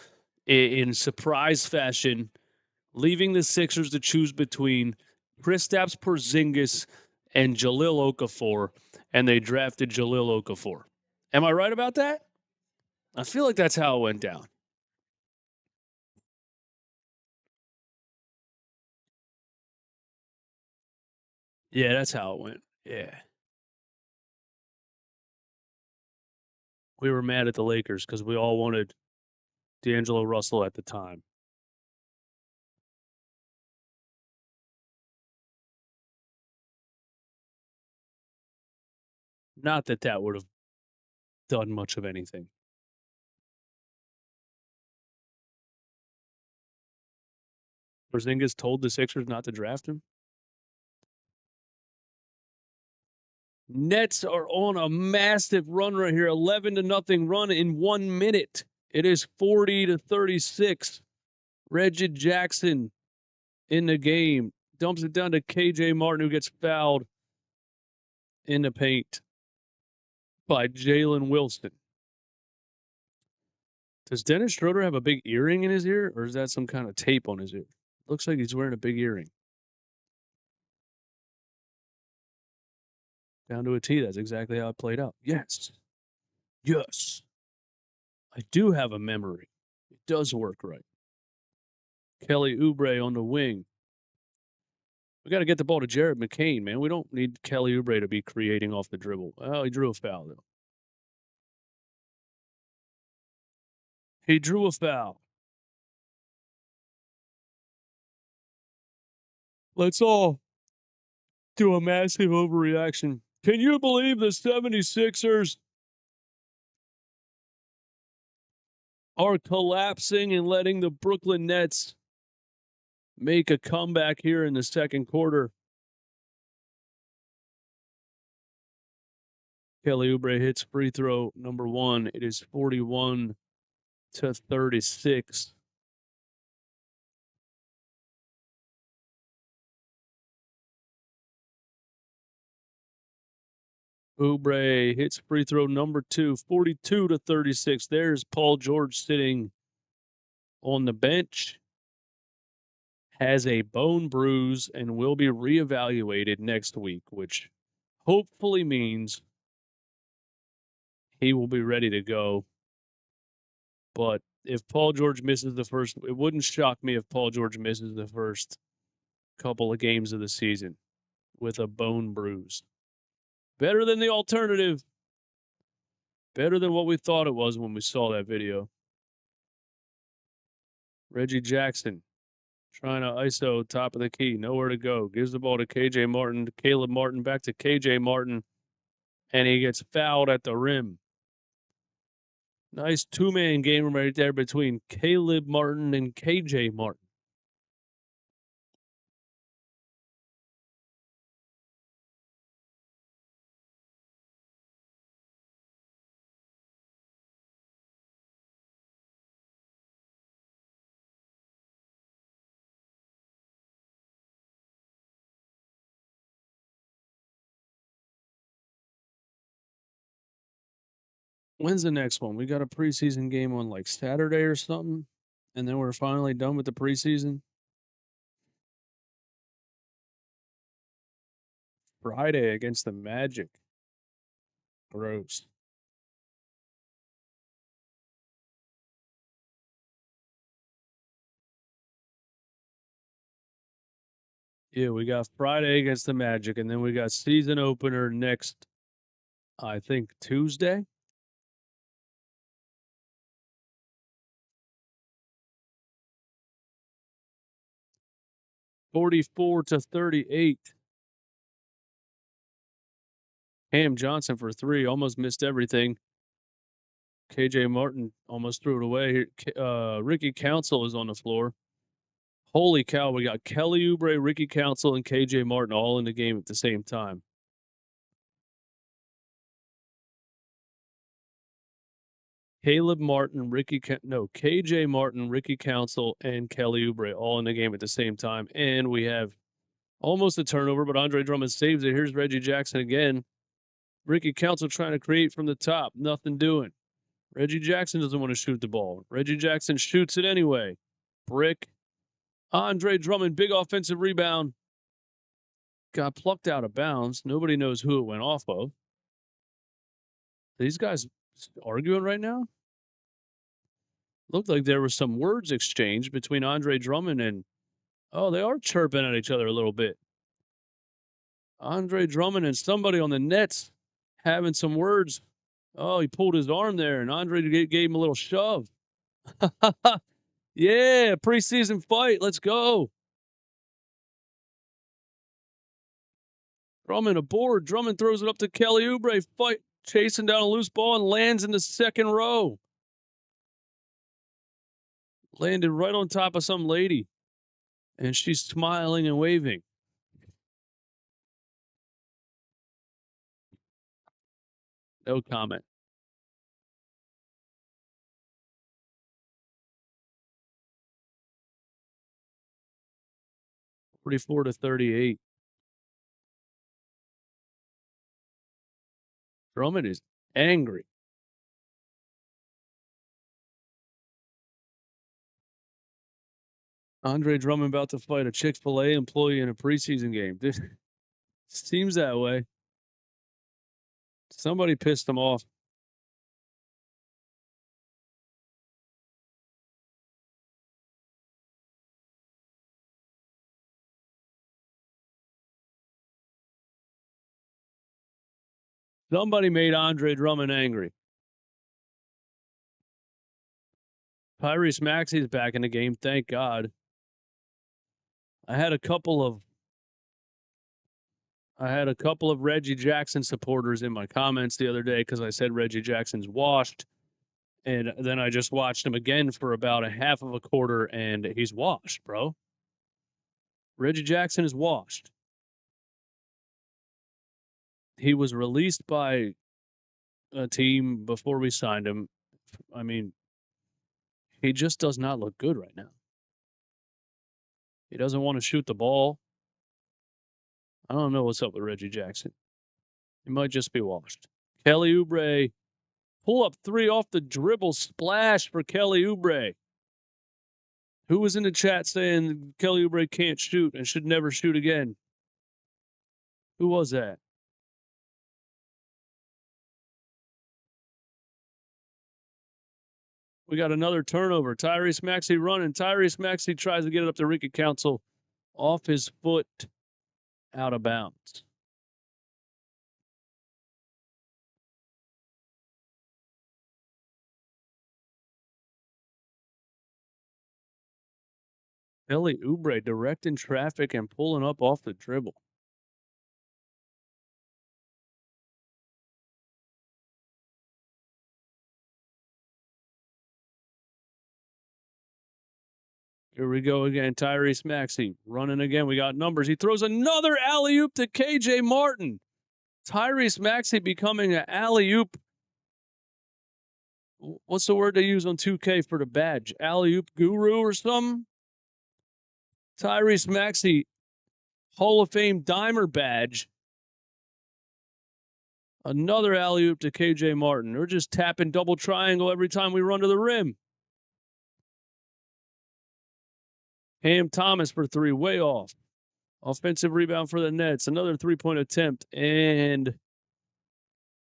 in surprise fashion, leaving the Sixers to choose between Kristaps Porzingis and Jahlil Okafor, and they drafted Jahlil Okafor. Am I right about that? I feel like that's how it went down. Yeah, that's how it went. Yeah. We were mad at the Lakers because we all wanted D'Angelo Russell at the time. Not that that would have done much of anything. Porzingis told the Sixers not to draft him. Nets are on a massive run right here, 11-0 run in 1 minute. It is 40-36. Reggie Jackson in the game dumps it down to KJ Martin, who gets fouled in the paint by Jalen Wilson. Does Dennis Schroeder have a big earring in his ear, or is that some kind of tape on his ear? Looks like he's wearing a big earring. Down to a T. That's exactly how it played out. Yes. Yes. I do have a memory. It does work right. Kelly Oubre on the wing. We got to get the ball to Jared McCain, man. We don't need Kelly Oubre to be creating off the dribble. Oh, he drew a foul, though. He drew a foul. Let's all do a massive overreaction. Can you believe the 76ers are collapsing and letting the Brooklyn Nets make a comeback here in the second quarter? Kelly Oubre hits free throw number 1. It is 41-36. Oubre hits free throw number 2, 42-36. There's Paul George sitting on the bench, has a bone bruise, and will be reevaluated next week, which hopefully means he will be ready to go. But if Paul George misses the first, it wouldn't shock me if Paul George misses the first couple of games of the season with a bone bruise. Better than the alternative. Better than what we thought it was when we saw that video. Reggie Jackson trying to ISO top of the key. Nowhere to go. Gives the ball to KJ Martin. Caleb Martin back to KJ Martin. And he gets fouled at the rim. Nice two-man game right there between Caleb Martin and KJ Martin. When's the next one? We got a preseason game on like Saturday or something, and then we're finally done with the preseason. Friday against the Magic. Gross. Yeah, we got Friday against the Magic, and then we got season opener next, I think, Tuesday. (44-38). Cam Johnson for 3, almost missed everything. KJ Martin almost threw it away. Ricky Council is on the floor. Holy cow, we got Kelly Oubre, Ricky Council, and KJ Martin all in the game at the same time. KJ Martin, Ricky Council, and Kelly Oubre all in the game at the same time. And we have almost a turnover, but Andre Drummond saves it. Here's Reggie Jackson again. Ricky Council trying to create from the top. Nothing doing. Reggie Jackson doesn't want to shoot the ball. Reggie Jackson shoots it anyway. Brick. Andre Drummond, big offensive rebound. Got plucked out of bounds. Nobody knows who it went off of. These guys arguing right now? Looked like there was some words exchanged between Andre Drummond and, they are chirping at each other a little bit. Andre Drummond and somebody on the Nets having some words. Oh, he pulled his arm there, and Andre gave him a little shove. Yeah, preseason fight. Let's go. Drummond aboard. Drummond throws it up to Kelly Oubre. Fight, chasing down a loose ball and lands in the second row. Landed right on top of some lady, and she's smiling and waving. No comment. (44-38). Drummond is angry. Andre Drummond about to fight a Chick-fil-A employee in a preseason game. This seems that way. Somebody pissed him off. Somebody made Andre Drummond angry. Tyrese Maxey's back in the game, thank God. I had a couple of Reggie Jackson supporters in my comments the other day because I said Reggie Jackson's washed. And then I just watched him again for about a half of a quarter, and he's washed, bro. Reggie Jackson is washed. He was released by a team before we signed him. I mean, he just does not look good right now. He doesn't want to shoot the ball. I don't know what's up with Reggie Jackson. He might just be washed. Kelly Oubre, pull up 3 off the dribble splash for Kelly Oubre. Who was in the chat saying Kelly Oubre can't shoot and should never shoot again? Who was that? We got another turnover. Tyrese Maxey running. Tyrese Maxey tries to get it up to Ricky Council. Off his foot, out of bounds. Kelly Oubre directing traffic and pulling up off the dribble. Here we go again. Tyrese Maxey running again. We got numbers. He throws another alley-oop to KJ Martin. Tyrese Maxey becoming an alley-oop. What's the word they use on 2K for the badge? Alley-oop guru or something? Tyrese Maxey, Hall of Fame dimer badge. Another alley-oop to KJ Martin. We're just tapping double triangle every time we run to the rim. Cam Thomas for 3, way off. Offensive rebound for the Nets. Another 3-point attempt, and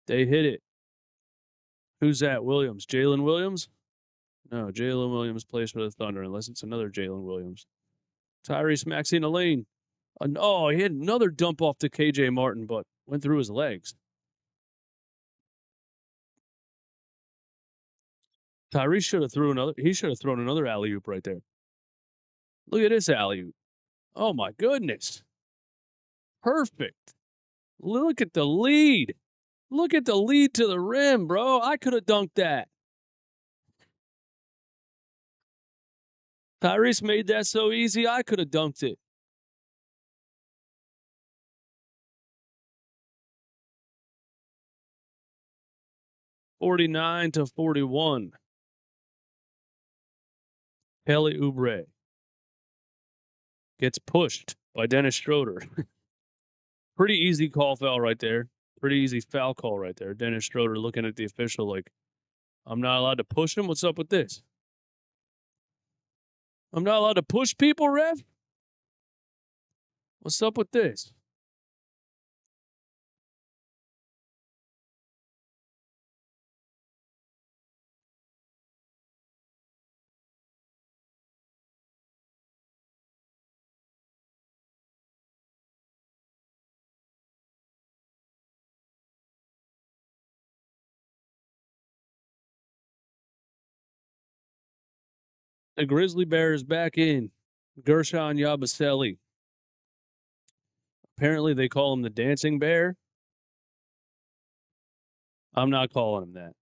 they hit it. Who's that? Williams. Jalen Williams? No, Jalen Williams plays for the Thunder, unless it's another Jalen Williams. Tyrese Maxey in the lane. Oh, he had another dump off to KJ Martin, but went through his legs. Tyrese should have thrown another alley-oop right there. Look at this alley-oop. Oh, my goodness. Perfect. Look at the lead. Look at the lead to the rim, bro. I could have dunked that. Tyrese made that so easy, I could have dunked it. (49-41). Kelly Oubre gets pushed by Dennis Schroeder. Pretty easy call foul right there. Pretty easy foul call right there. Dennis Schroeder looking at the official like, I'm not allowed to push him? What's up with this? I'm not allowed to push people, ref? What's up with this? The Grizzly Bear is back in. Gershon Yabusele. Apparently they call him the Dancing Bear. I'm not calling him that.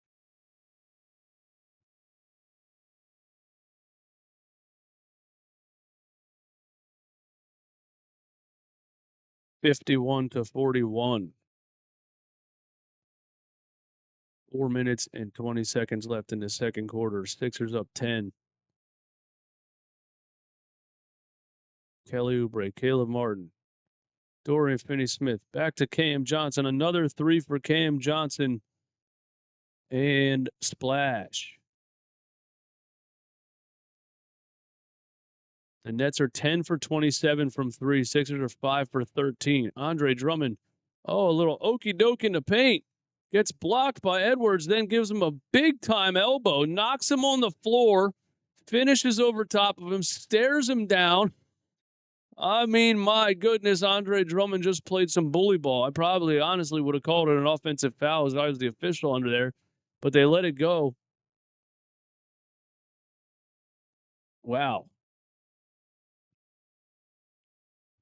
(51-41). 4 minutes and 20 seconds left in the second quarter. Sixers up 10. Kelly Oubre, Caleb Martin, Dorian Finney-Smith, back to Cam Johnson. Another 3 for Cam Johnson. And splash. The Nets are 10 for 27 from three. Sixers are 5 for 13. Andre Drummond, a little okey doke in the paint. Gets blocked by Edwards, then gives him a big-time elbow, knocks him on the floor, finishes over top of him, stares him down. I mean, my goodness, Andre Drummond just played some bully ball. I probably honestly would have called it an offensive foul as I was the official under there, but they let it go. Wow.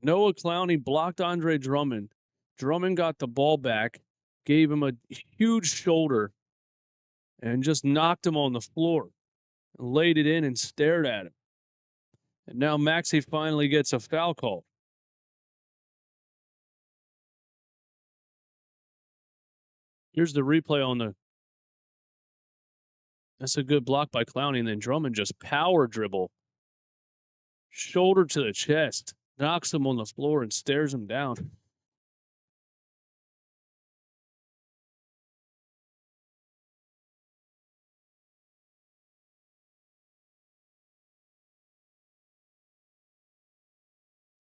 Noah Clowney blocked Andre Drummond. Drummond got the ball back, gave him a huge shoulder, and just knocked him on the floor. Laid it in and stared at him. And now Maxey finally gets a foul call. Here's the replay on the... That's a good block by Clowney, and then Drummond just power dribble. Shoulder to the chest. Knocks him on the floor and stares him down.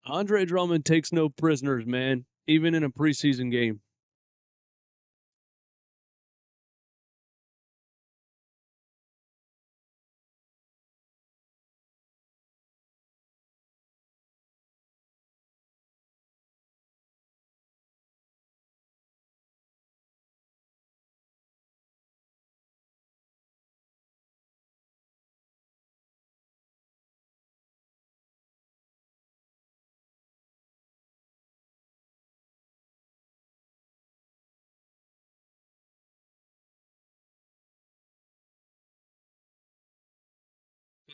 Andre Drummond takes no prisoners, man, even in a preseason game.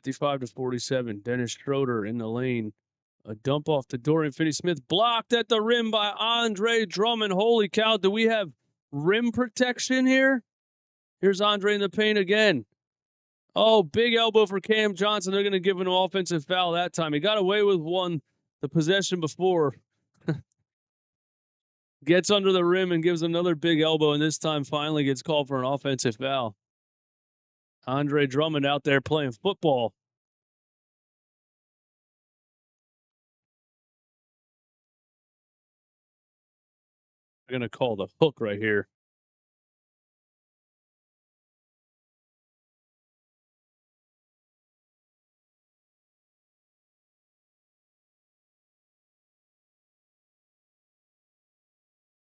$55 to 47. Dennis Schroeder in the lane. A dump off to Dorian Finney-Smith. Blocked at the rim by Andre Drummond. Holy cow, do we have rim protection here? Here's Andre in the paint again. Oh, big elbow for Cam Johnson. They're going to give him an offensive foul that time. He got away with one the possession before. Gets under the rim and gives another big elbow, and this time finally gets called for an offensive foul. Andre Drummond out there playing football. They're going to call the hook right here.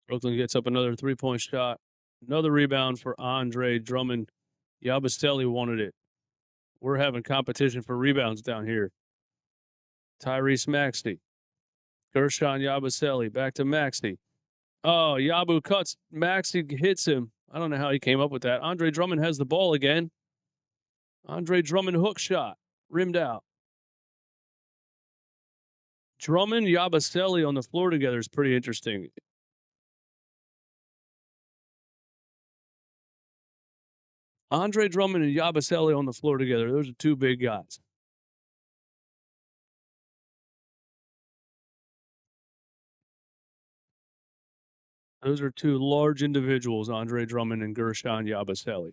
Brooklyn gets up another three-point shot. Another rebound for Andre Drummond. Yabusele wanted it. We're having competition for rebounds down here. Tyrese Maxey. Gershon Yabusele. Back to Maxey. Oh, Yabu cuts. Maxey hits him. I don't know how he came up with that. Andre Drummond has the ball again. Andre Drummond hook shot. Rimmed out. Drummond, Yabusele on the floor together is pretty interesting. Andre Drummond and Yabusele on the floor together. Those are two big guys. Those are two large individuals, Andre Drummond and Gershon Yabusele.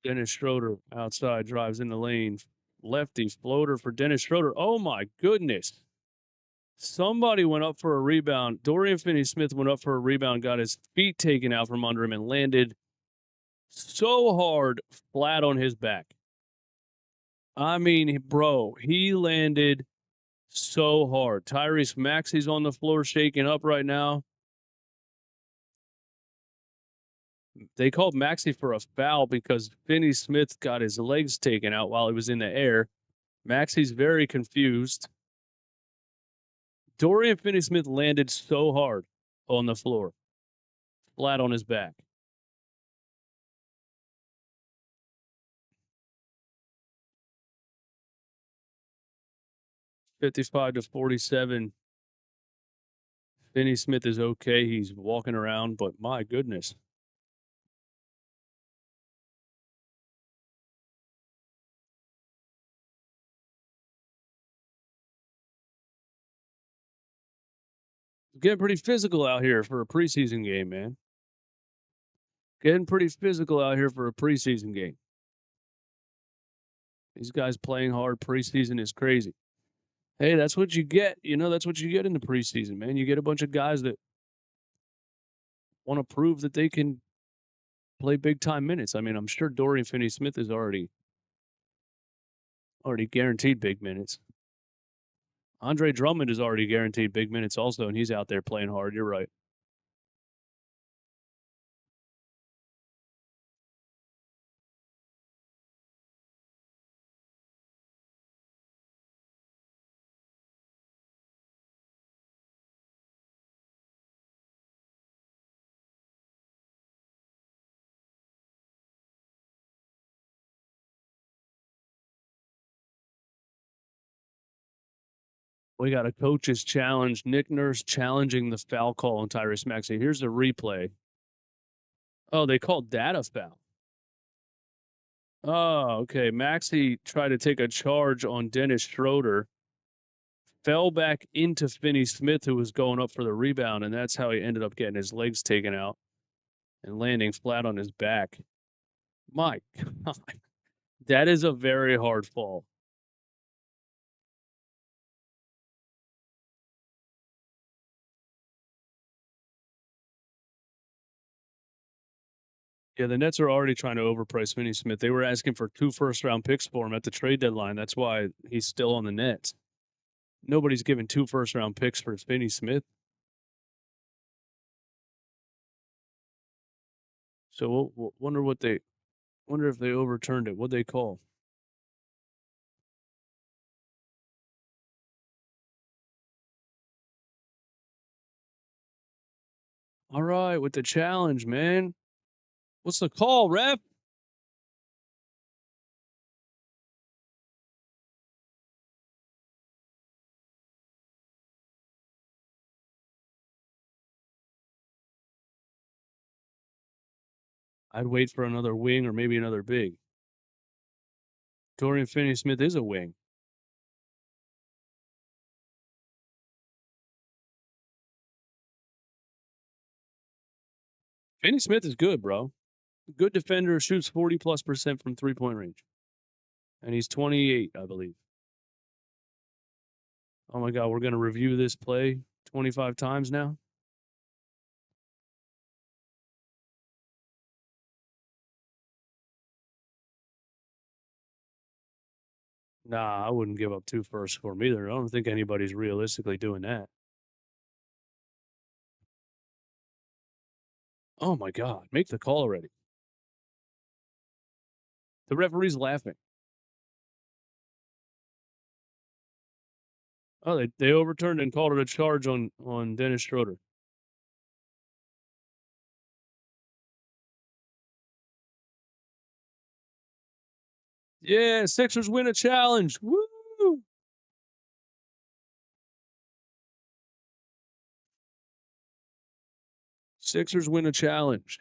Dennis Schroeder outside drives in the lane. Lefty floater for Dennis Schroeder. Oh my goodness. Somebody went up for a rebound. Dorian Finney-Smith went up for a rebound, got his feet taken out from under him, and landed so hard flat on his back. I mean, bro, he landed so hard. Tyrese Maxey's on the floor shaking up right now. They called Maxey for a foul because Finney-Smith got his legs taken out while he was in the air. Maxey's very confused. Dorian Finney-Smith landed so hard on the floor, flat on his back. $55 to 47. Finney Smith is okay. He's walking around, but my goodness. Getting pretty physical out here for a preseason game, man. Getting pretty physical out here for a preseason game. These guys playing hard preseason is crazy. Hey, that's what you get. You know, that's what you get in the preseason, man. You get a bunch of guys that want to prove that they can play big time minutes. I mean, I'm sure Dorian Finney-Smith is already guaranteed big minutes. Andre Drummond is already guaranteed big minutes also, and he's out there playing hard. You're right. We got a coach's challenge. Nick Nurse challenging the foul call on Tyrese Maxey. Here's the replay. Oh, they called that a foul. Oh, okay. Maxey tried to take a charge on Dennis Schroeder, fell back into Finney Smith, who was going up for the rebound, and that's how he ended up getting his legs taken out and landing flat on his back. My God. That is a very hard fall. Yeah, the Nets are already trying to overprice Finney Smith. They were asking for 2 first-round picks for him at the trade deadline. That's why he's still on the Nets. Nobody's giving 2 first-round picks for Finney Smith. So we'll wonder if they overturned it. What'd they call? All right, with the challenge, man. What's the call, ref? I'd wait for another wing or maybe another big. Dorian Finney-Smith is a wing. Finney-Smith is good, bro. Good defender, shoots 40+% from three-point range. And he's 28, I believe. Oh my God, we're going to review this play 25 times now? Nah, I wouldn't give up 2 firsts for him either. I don't think anybody's realistically doing that. Oh my God, make the call already. The referee's laughing. Oh, they overturned and called it a charge on Dennis Schroeder. Yeah, Sixers win a challenge. Woo! Sixers win a challenge.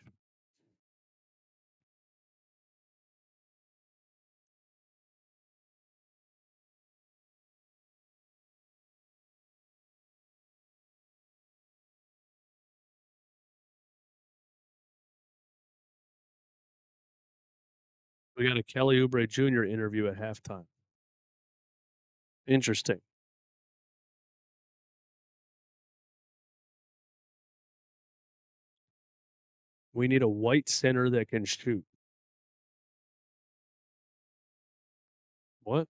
We got a Kelly Oubre Jr. interview at halftime. Interesting. We need a white center that can shoot. What?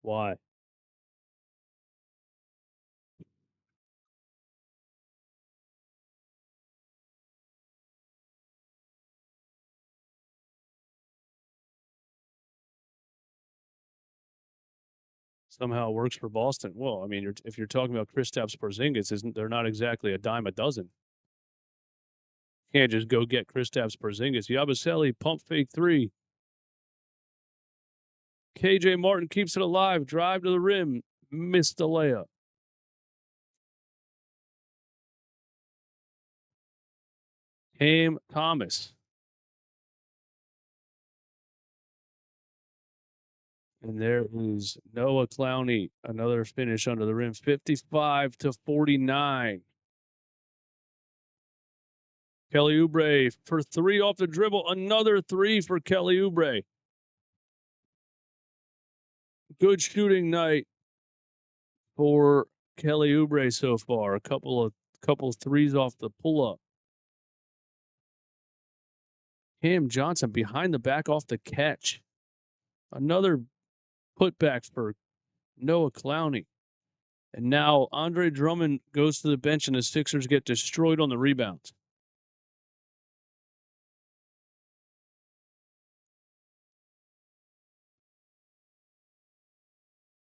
Why? Somehow it works for Boston. Well, I mean, if you're talking about Kristaps Porzingis, they're not exactly a dime a dozen. Can't just go get Kristaps Porzingis. Yabusele, pump fake 3. KJ Martin keeps it alive. Drive to the rim. Missed the layup. Cam Thomas. And there is Noah Clowney, another finish under the rim, 55-49. Kelly Oubre for 3 off the dribble. Another 3 for Kelly Oubre. Good shooting night for Kelly Oubre so far. A couple of threes off the pull-up. Cam Johnson behind the back off the catch. Another putback for Noah Clowney. And now Andre Drummond goes to the bench and the Sixers get destroyed on the rebounds.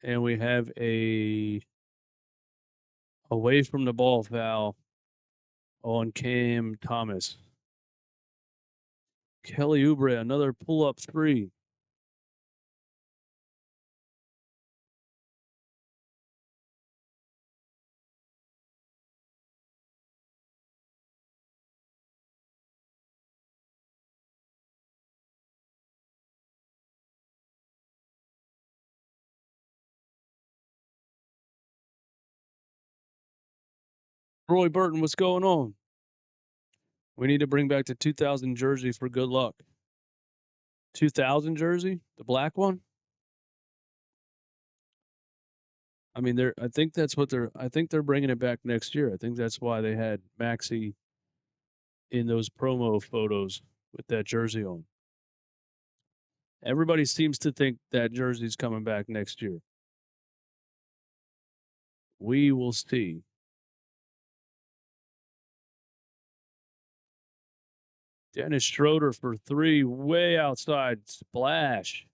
And we have a away from the ball foul on Cam Thomas. Kelly Oubre, another pull-up 3. Roy Burton, what's going on? We need to bring back the 2000 jersey for good luck. 2000 jersey? The black one? I mean, I think they're bringing it back next year. I think that's why they had Maxey in those promo photos with that jersey on. Everybody seems to think that jersey's coming back next year. We will see. Dennis Schroeder for 3, way outside, splash.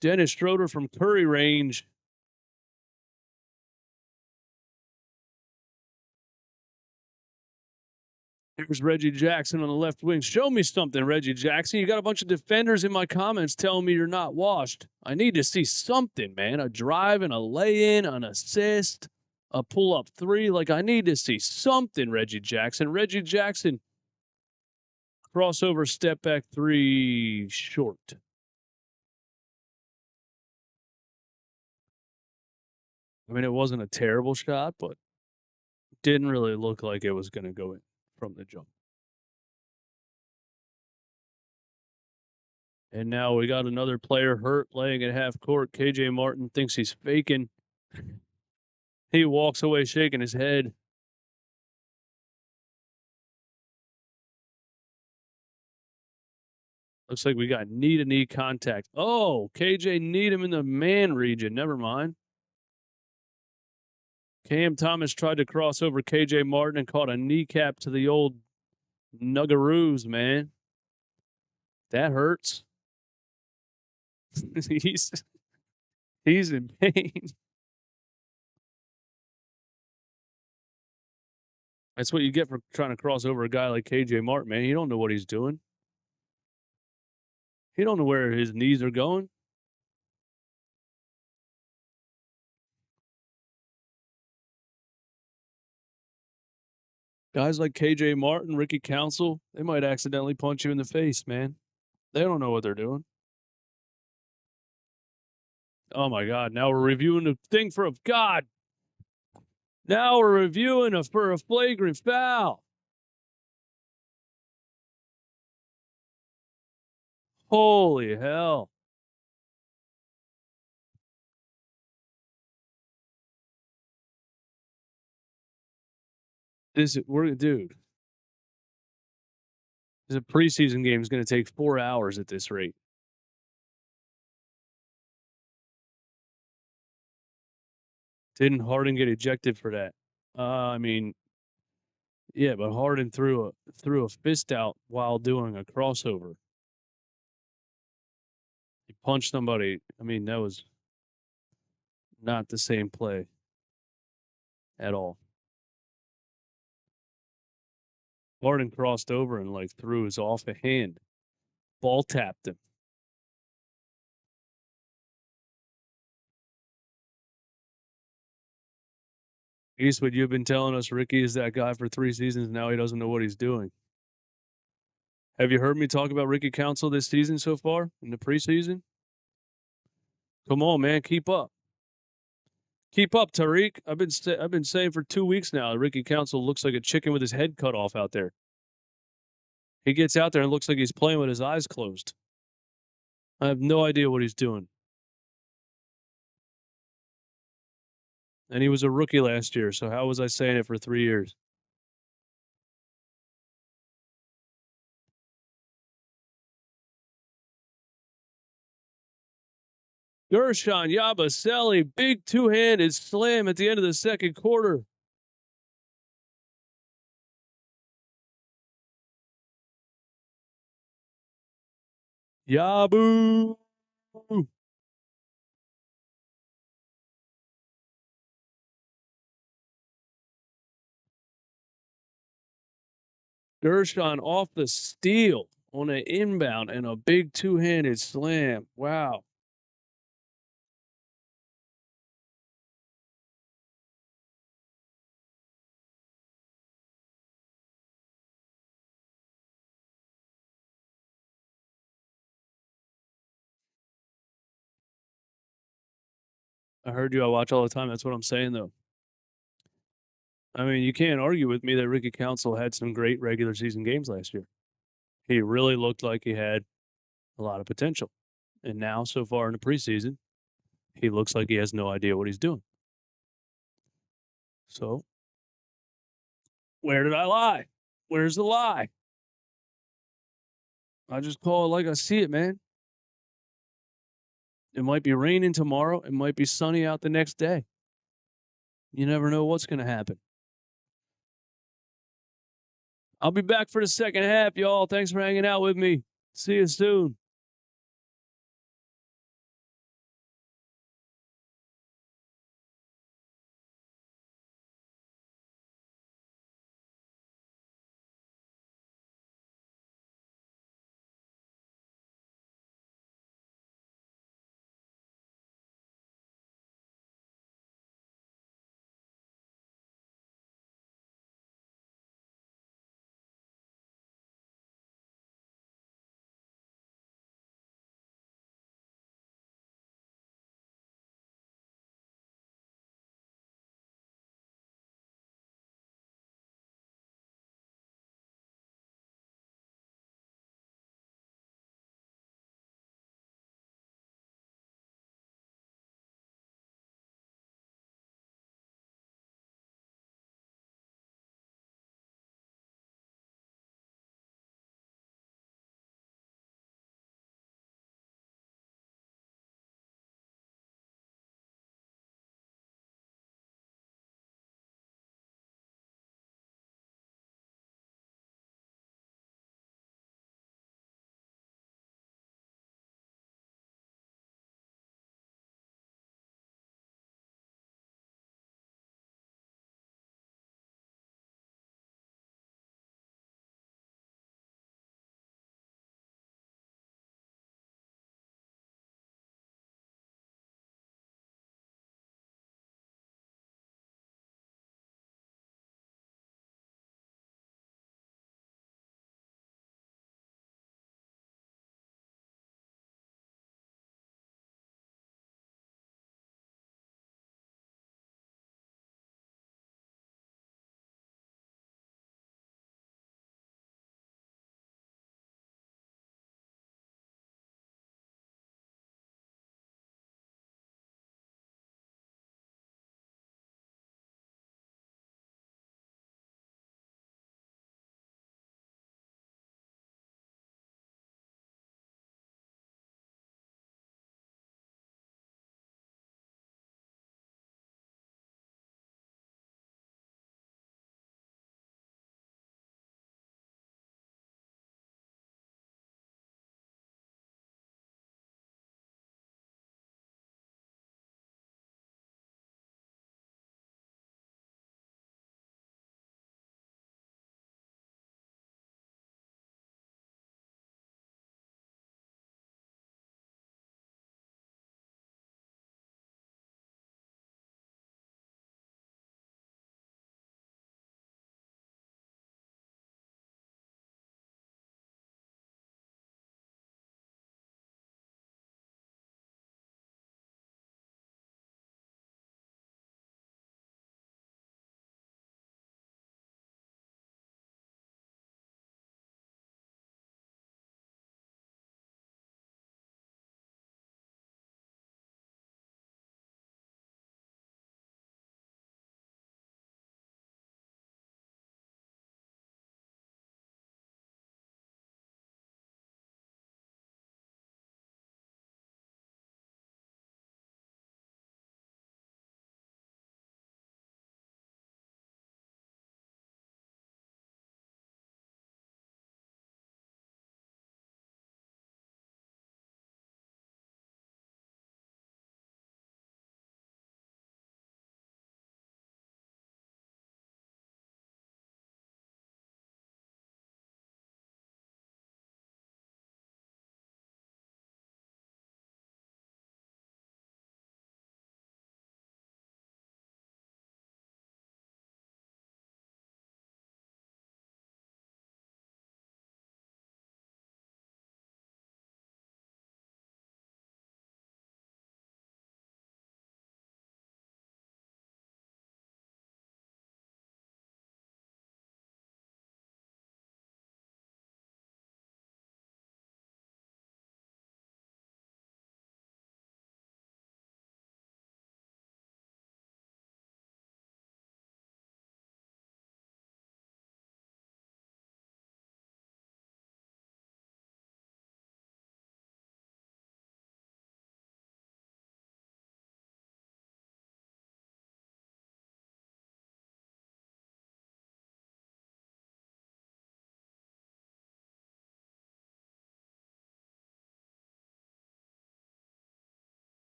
Dennis Schroeder from Curry range. Here's Reggie Jackson on the left wing. Show me something, Reggie Jackson. You got a bunch of defenders in my comments telling me you're not washed. I need to see something, man. A drive and a lay-in, an assist, a pull-up 3. Like, I need to see something, Reggie Jackson. Reggie Jackson, crossover step back 3, short. I mean, it wasn't a terrible shot, but didn't really look like it was going to go in from the jump. And now we got another player hurt, laying at half court. KJ Martin thinks he's faking. He walks away shaking his head. Looks like we got knee-to-knee contact. Oh, KJ kneed him in the man region. Never mind. Cam Thomas tried to cross over KJ Martin and caught a kneecap to the old nuggaroos, man. That hurts. he's in pain. That's what you get for trying to cross over a guy like KJ Martin, man. He don't know what he's doing. He don't know where his knees are going. Guys like KJ Martin, Ricky Council, they might accidentally punch you in the face, man. They don't know what they're doing. Oh my God! Now we're reviewing the thing for a God. Now we're reviewing for a flagrant foul. Holy hell! Dude. This preseason game is going to take 4 hours at this rate. Didn't Harden get ejected for that? I mean, yeah, but Harden threw a fist out while doing a crossover. He punched somebody. I mean, that was not the same play at all. Harden crossed over and like threw his off a hand. Ball tapped him. Eastwood, you've been telling us Ricky is that guy for 3 seasons. Now he doesn't know what he's doing. Have you heard me talk about Ricky Council this season so far in the preseason? Come on, man, keep up. Keep up, Tariq. I've been saying for 2 weeks now, Ricky Council looks like a chicken with his head cut off out there. He gets out there and looks like he's playing with his eyes closed. I have no idea what he's doing. And he was a rookie last year, so how was I saying it for 3 years? Gershon Yabusele, big two-handed slam at the end of the second quarter. Yabu. Gershon off the steal on an inbound and a big two-handed slam. Wow. I heard you. I watch all the time. That's what I'm saying, though. I mean, you can't argue with me that Ricky Council had some great regular season games last year. He really looked like he had a lot of potential. And now, so far in the preseason, he looks like he has no idea what he's doing. So, where did I lie? Where's the lie? I just call it like I see it, man. It might be raining tomorrow. It might be sunny out the next day. You never know what's going to happen. I'll be back for the second half, y'all. Thanks for hanging out with me. See you soon.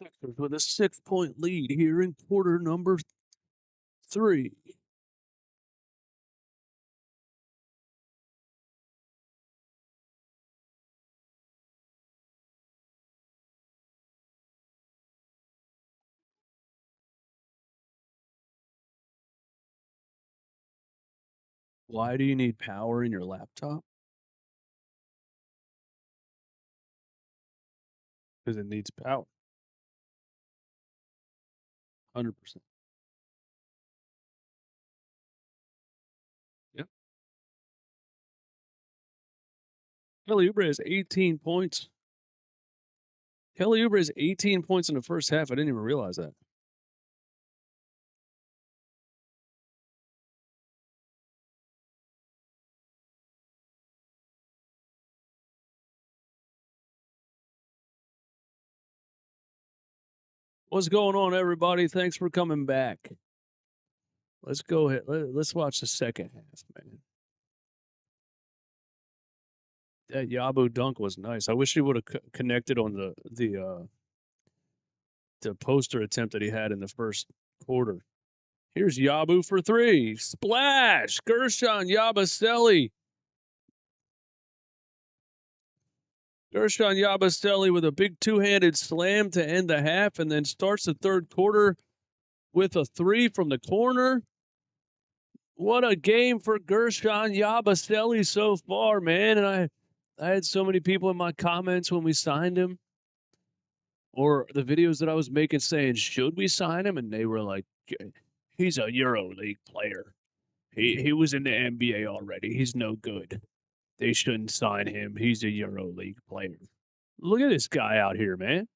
Sixers with a 6-point lead here in quarter number 3. Why do you need power in your laptop? Because it needs power. 100%. Yep. Kelly Oubre has 18 points. Kelly Oubre has 18 points in the first half. I didn't even realize that. What's going on, everybody? Thanks for coming back. Let's go ahead. Let's watch the second half, man. That Yabu dunk was nice. I wish he would have connected on the poster attempt that he had in the first quarter. Here's Yabu for 3. Splash! Gershon Yabusele. Gershon Yabusele with a big two-handed slam to end the half and then starts the third quarter with a 3 from the corner. What a game for Gershon Yabusele so far, man. And I had so many people in my comments when we signed him or the videos that I was making saying, should we sign him? And they were like, he's a EuroLeague player. He was in the NBA already. He's no good. They shouldn't sign him. He's a EuroLeague player. Look at this guy out here, man.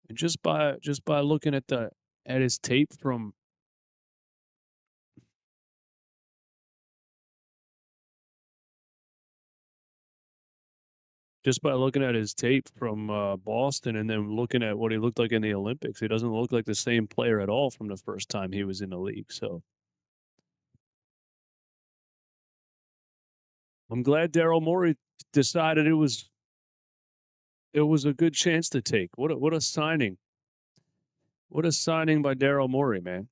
And just by looking at his tape from Boston and then looking at what he looked like in the Olympics, he doesn't look like the same player at all from the first time he was in the league. So I'm glad Daryl Morey decided it was a good chance to take. What a signing. What a signing by Daryl Morey, man.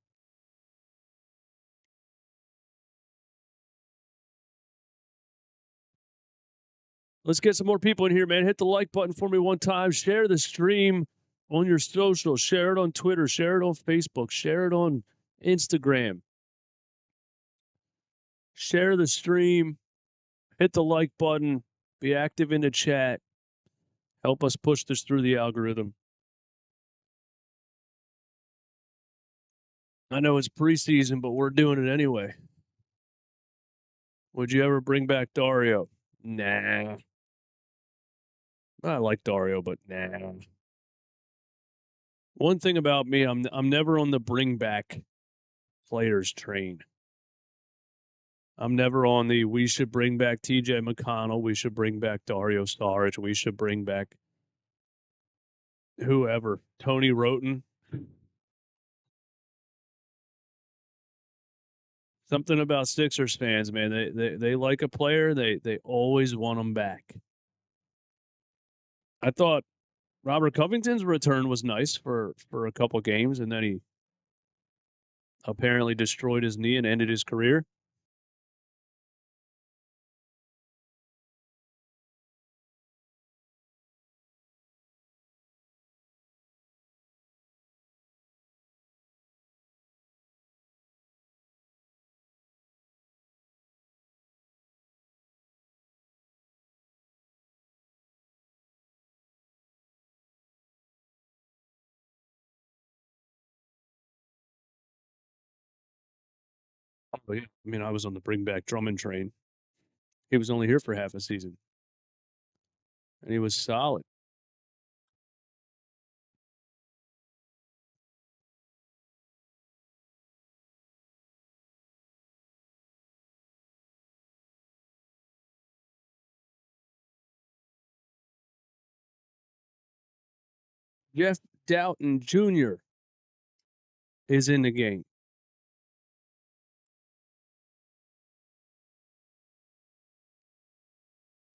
Let's get some more people in here, man. Hit the like button for me one time. Share the stream on your social. Share it on Twitter. Share it on Facebook. Share it on Instagram. Share the stream. Hit the like button. Be active in the chat. Help us push this through the algorithm. I know it's preseason, but we're doing it anyway. Would you ever bring back Dario? Nah. I like Dario, but nah. One thing about me, I'm never on the bring back players train. I'm never on the we should bring back TJ McConnell, we should bring back Dario Saric, we should bring back whoever, Tony Roten. Something about Sixers fans, man. They like a player, they always want them back. I thought Robert Covington's return was nice for a couple games, and then he apparently destroyed his knee and ended his career. Oh, yeah. I mean, I was on the bring back Drummond train. He was only here for half a season, and he was solid. Jeff Doughton Jr. is in the game.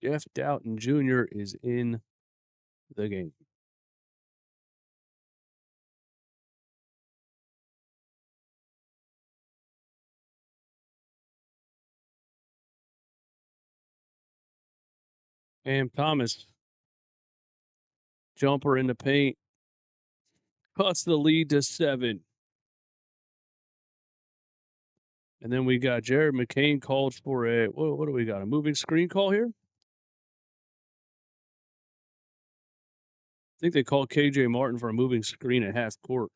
Jeff Doughton Jr. is in the game. Cam Thomas, jumper in the paint, cuts the lead to 7. And then we got Jared McCain called for a, what do we got? A moving screen call here? I think they called KJ Martin for a moving screen at half court.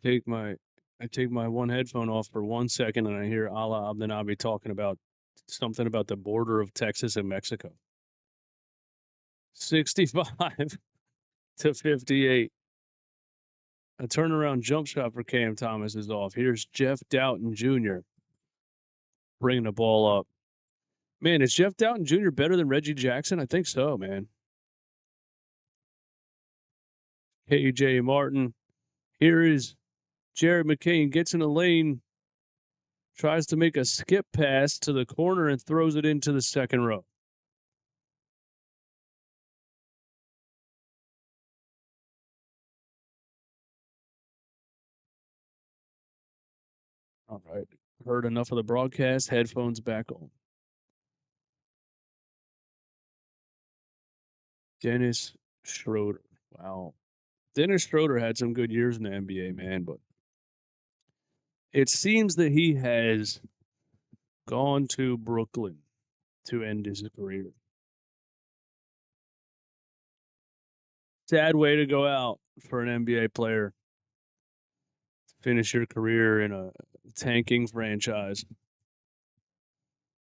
I take my one headphone off for 1 second and I hear Ala Abdenabi talking about something about the border of Texas and Mexico. 65 to 58. A turnaround jump shot for Cam Thomas is off. Here's Jeff Doughton Jr. bringing the ball up. Man, is Jeff Doughton Jr. better than Reggie Jackson? I think so, man. KJ Martin. Here is Jared McCain, gets in the lane, tries to make a skip pass to the corner and throws it into the second row. All right. Heard enough of the broadcast. Headphones back on. Dennis Schroeder. Wow. Dennis Schroeder had some good years in the NBA, man, but it seems that he has gone to Brooklyn to end his career. Sad way to go out for an NBA player. Finish your career in a tanking franchise.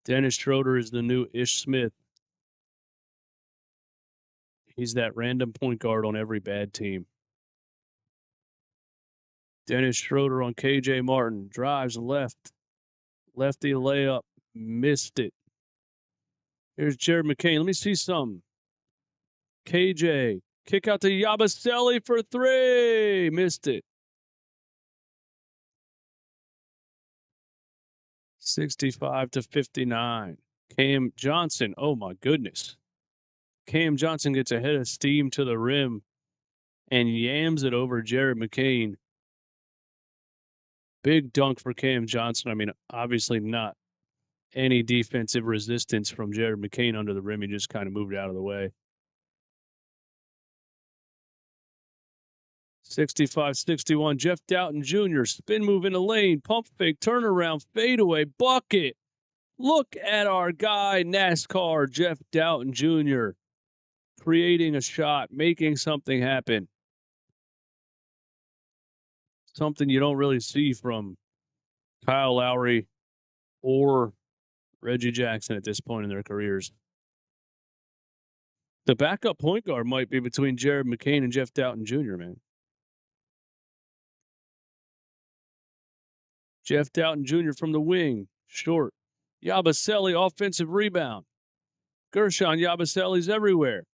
Dennis Schroeder is the new Ish Smith. He's that random point guard on every bad team. Dennis Schroeder on KJ Martin. Drives left. Lefty layup. Missed it. Here's Jared McCain. Let me see some. KJ. Kick out to Yabusele for 3. Missed it. 65 to 59. Cam Johnson. Oh, my goodness. Cam Johnson gets ahead of steam to the rim and yams it over Jared McCain. Big dunk for Cam Johnson. I mean, obviously not any defensive resistance from Jared McCain under the rim. He just kind of moved out of the way. 65-61. Jeff Doughton Jr. Spin move in the lane. Pump fake. Turnaround. Fadeaway. Bucket. Look at our guy, NASCAR, Jeff Doughton Jr. creating a shot, making something happen. Something you don't really see from Kyle Lowry or Reggie Jackson at this point in their careers. The backup point guard might be between Jared McCain and Jeff Doughton Jr., man. Jeff Doughton Jr. from the wing, short. Yabusele, offensive rebound. Gershon Yabusele's everywhere.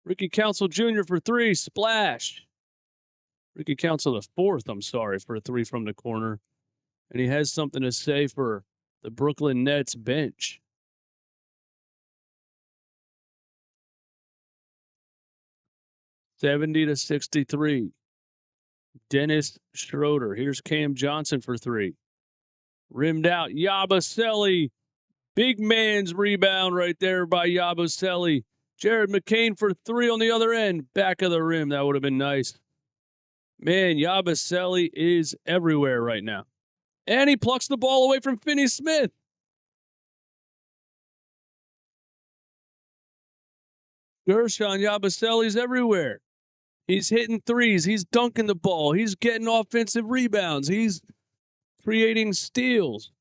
Ricky Council Jr. for 3, splash. Ricky Council the 4th, for a 3 from the corner. And he has something to say for the Brooklyn Nets bench. (70-63). Dennis Schroeder. Here's Cam Johnson for 3. Rimmed out. Yabusele. Big man's rebound right there by Yabusele. Jared McCain for 3 on the other end. Back of the rim. That would have been nice. Man, Yabusele is everywhere right now. And he plucks the ball away from Finney Smith. Gershon Yabusele's everywhere. He's hitting threes. He's dunking the ball. He's getting offensive rebounds. He's creating steals.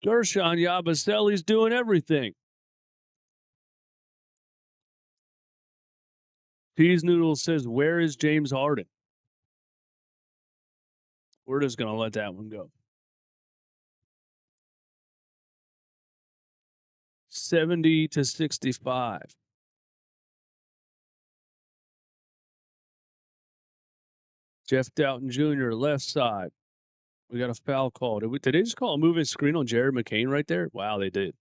Gershon Yabusele's doing everything. Cheese Noodle says, where is James Harden? We're just going to let that one go. 70-65. Jeff Doughton Jr., left side. We got a foul call. Did they just call a moving screen on Jared McCain right there? Wow, they did.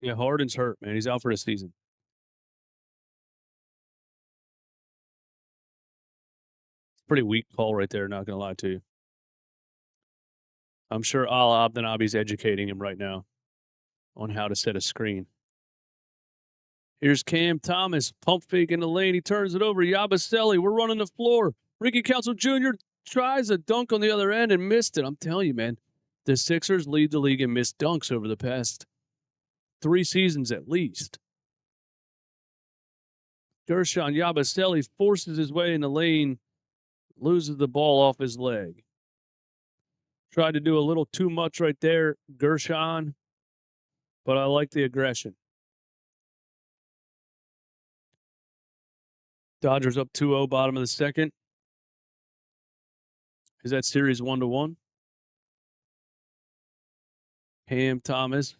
Yeah, Harden's hurt, man. He's out for the season. Pretty weak call right there, not going to lie to you. I'm sure Al Abdenabi's educating him right now on how to set a screen. Here's Cam Thomas, pump fake in the lane. He turns it over. Yabusele, we're running the floor. Ricky Council Jr. tries a dunk on the other end and missed it. I'm telling you, man, the Sixers lead the league in missed dunks over the past 3 seasons at least. Gershon Yabusele forces his way in the lane, loses the ball off his leg. Tried to do a little too much right there, Gershon, but I like the aggression. Dodgers up 2-0, bottom of the second. Is that series 1-1? Cam Thomas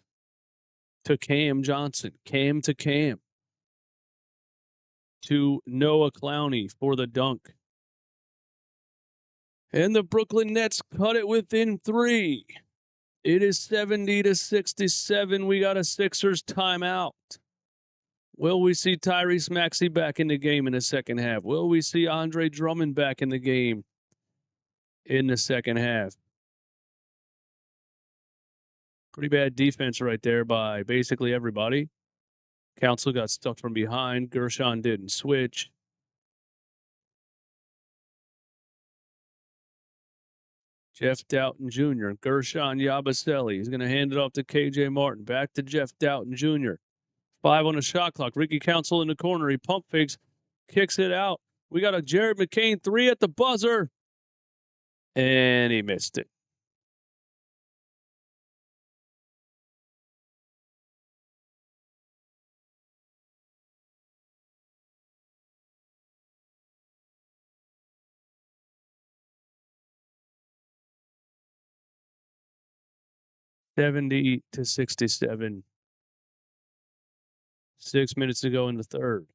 to Cam Johnson. Cam to Cam. To Noah Clowney for the dunk. And the Brooklyn Nets cut it within 3. It is 70-67. We got a Sixers timeout. Will we see Tyrese Maxey back in the game in the second half? Will we see Andre Drummond back in the game in the second half? Pretty bad defense right there by basically everybody. Council got stuck from behind. Gershon didn't switch. Jeff Doughton Jr., Gershon Yabusele. He's going to hand it off to KJ Martin. Back to Jeff Doughton Jr. 5 on the shot clock. Ricky Council in the corner. He pump fakes, kicks it out. We got a Jared McCain 3 at the buzzer. And he missed it. (70-67). 6 minutes to go in the third.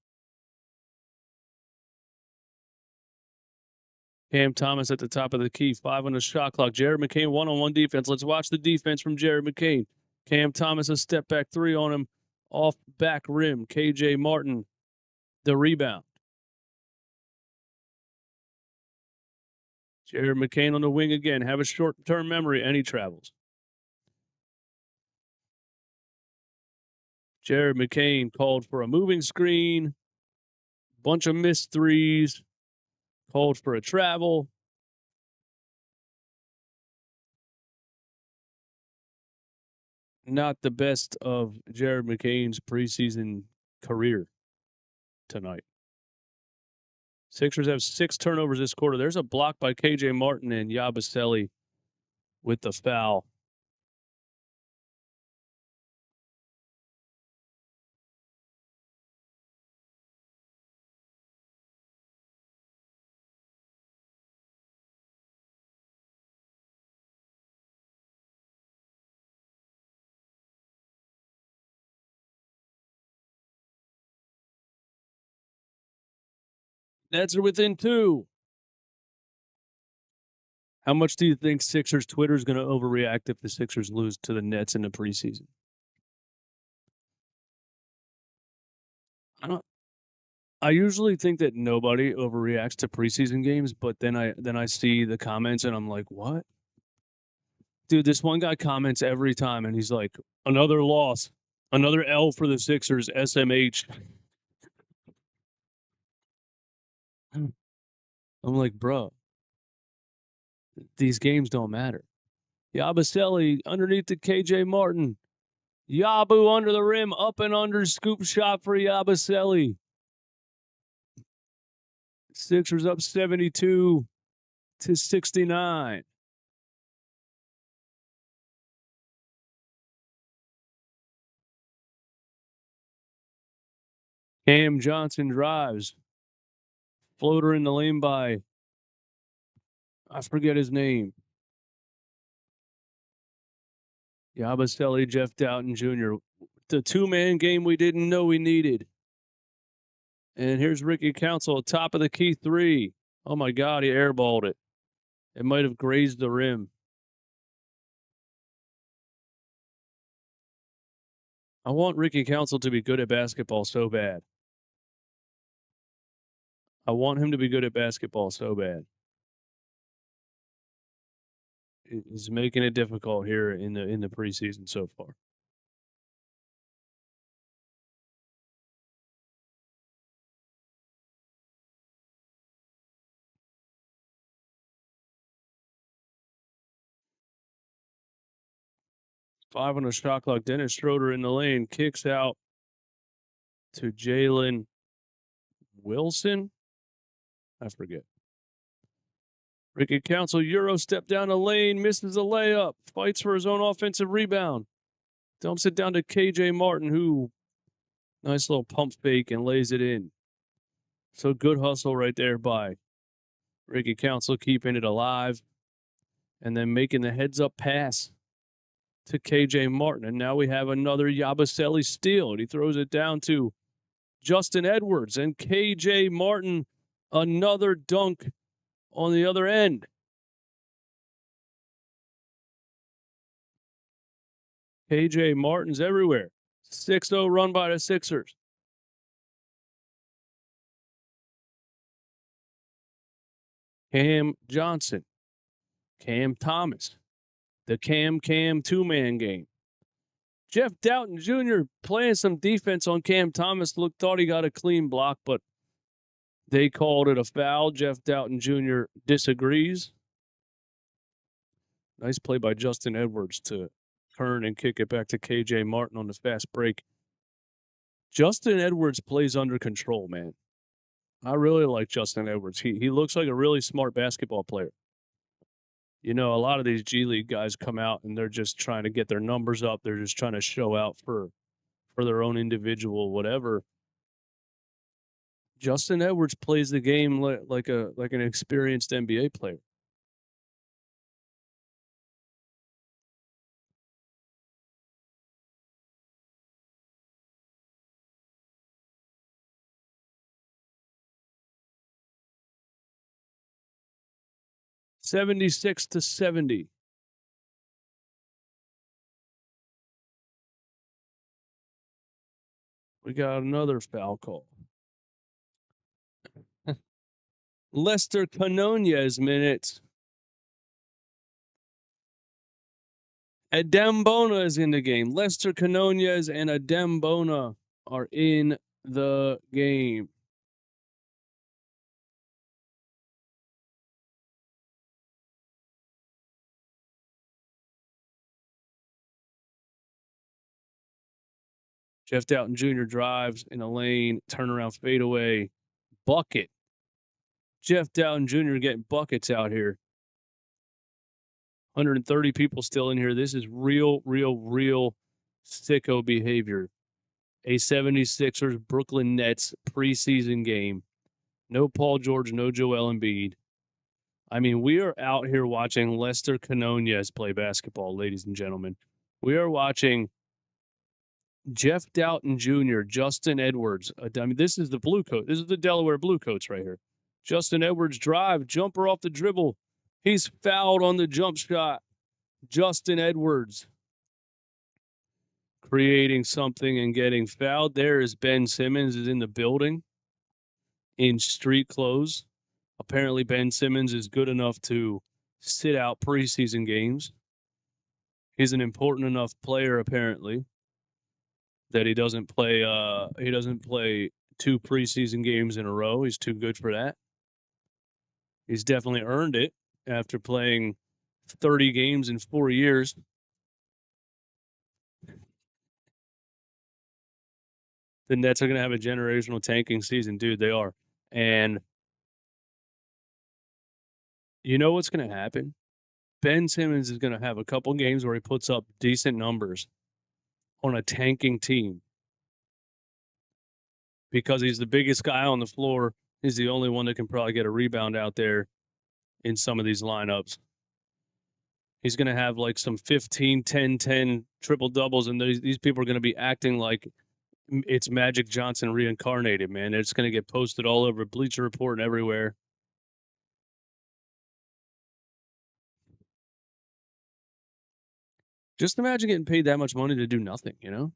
Cam Thomas at the top of the key. 5 on the shot clock. Jared McCain one-on-one defense. Let's watch the defense from Jared McCain. Cam Thomas a step back 3 on him. Off back rim. KJ Martin the rebound. Jared McCain on the wing again. Have a short-term memory, and he travels. Jared McCain called for a moving screen. Bunch of missed threes. Called for a travel. Not the best of Jared McCain's preseason career tonight. Sixers have 6 turnovers this quarter. There's a block by KJ Martin and Yabusele with the foul. Nets are within 2. How much do you think Sixers Twitter is going to overreact if the Sixers lose to the Nets in the preseason? I usually think that nobody overreacts to preseason games, but then I see the comments and I'm like, what? Dude, this one guy comments every time and he's like, another loss, another L for the Sixers, SMH. I'm like, bro, these games don't matter. Yabusele underneath to KJ Martin. Yabu under the rim, up and under, scoop shot for Yabusele. Sixers up 72-69. Cam Johnson drives. Floater in the lane by, I forget his name. Yabusele, Jeff Doughton Jr. the two-man game we didn't know we needed. And here's Ricky Council, top of the key three. Oh, my God, he airballed it. It might have grazed the rim. I want Ricky Council to be good at basketball so bad. I want him to be good at basketball so bad. He's making it difficult here in the preseason so far. Five on the shot clock. Dennis Schroeder in the lane. Kicks out to Jalen Wilson. I forget. Ricky Council, Euro step down the lane, misses a layup, fights for his own offensive rebound. Dumps it down to KJ Martin, who nice little pump fake and lays it in. So good hustle right there by Ricky Council, keeping it alive and then making the heads up pass to KJ Martin. And now we have another Yabusele steal, and he throws it down to Justin Edwards, and KJ Martin, another dunk on the other end. KJ Martin's everywhere. 6-0 run by the Sixers. Cam Johnson, Cam Thomas, the Cam two-man game. Jeff Doughton Jr. playing some defense on Cam Thomas. Thought he got a clean block, but they called it a foul. Jeff Doughton Jr. disagrees. Nice play by Justin Edwards to turn and kick it back to KJ Martin on the fast break. Justin Edwards plays under control, man. I really like Justin Edwards. He looks like a really smart basketball player. You know, a lot of these G League guys come out and they're just trying to get their numbers up. They're just trying to show out for their own individual whatever. Justin Edwards plays the game like an experienced NBA player. $76-70. We got another foul call. Lester Canonia's minutes. Adembona is in the game. Lester Canonias and Adembona are in the game. Jeff Doughton Jr. drives in a lane, turnaround fadeaway, bucket. Jeff Doughton Jr. getting buckets out here. 130 people still in here. This is real sicko behavior. A 76ers Brooklyn Nets preseason game. No Paul George, no Joel Embiid. I mean, we are out here watching Lester Canonias play basketball, ladies and gentlemen. We are watching Jeff Doughton Jr., Justin Edwards. I mean, this is the blue coat. This is the Delaware blue coats right here. Justin Edwards drive, jumper off the dribble. He's fouled on the jump shot. Justin Edwards creating something and getting fouled. There is Ben Simmons is in the building in street clothes. Apparently Ben Simmons is good enough to sit out preseason games. He's an important enough player, apparently, that he doesn't play 2 preseason games in a row. He's too good for that. He's definitely earned it after playing 30 games in 4 years. The Nets are going to have a generational tanking season. Dude, they are. And you know what's going to happen? Ben Simmons is going to have a couple games where he puts up decent numbers on a tanking team because he's the biggest guy on the floor. He's the only one that can probably get a rebound out there in some of these lineups. He's going to have like some 15, 10, 10 triple doubles, and these people are going to be acting like it's Magic Johnson reincarnated, man. It's going to get posted all over Bleacher Report and everywhere. Just imagine getting paid that much money to do nothing, you know?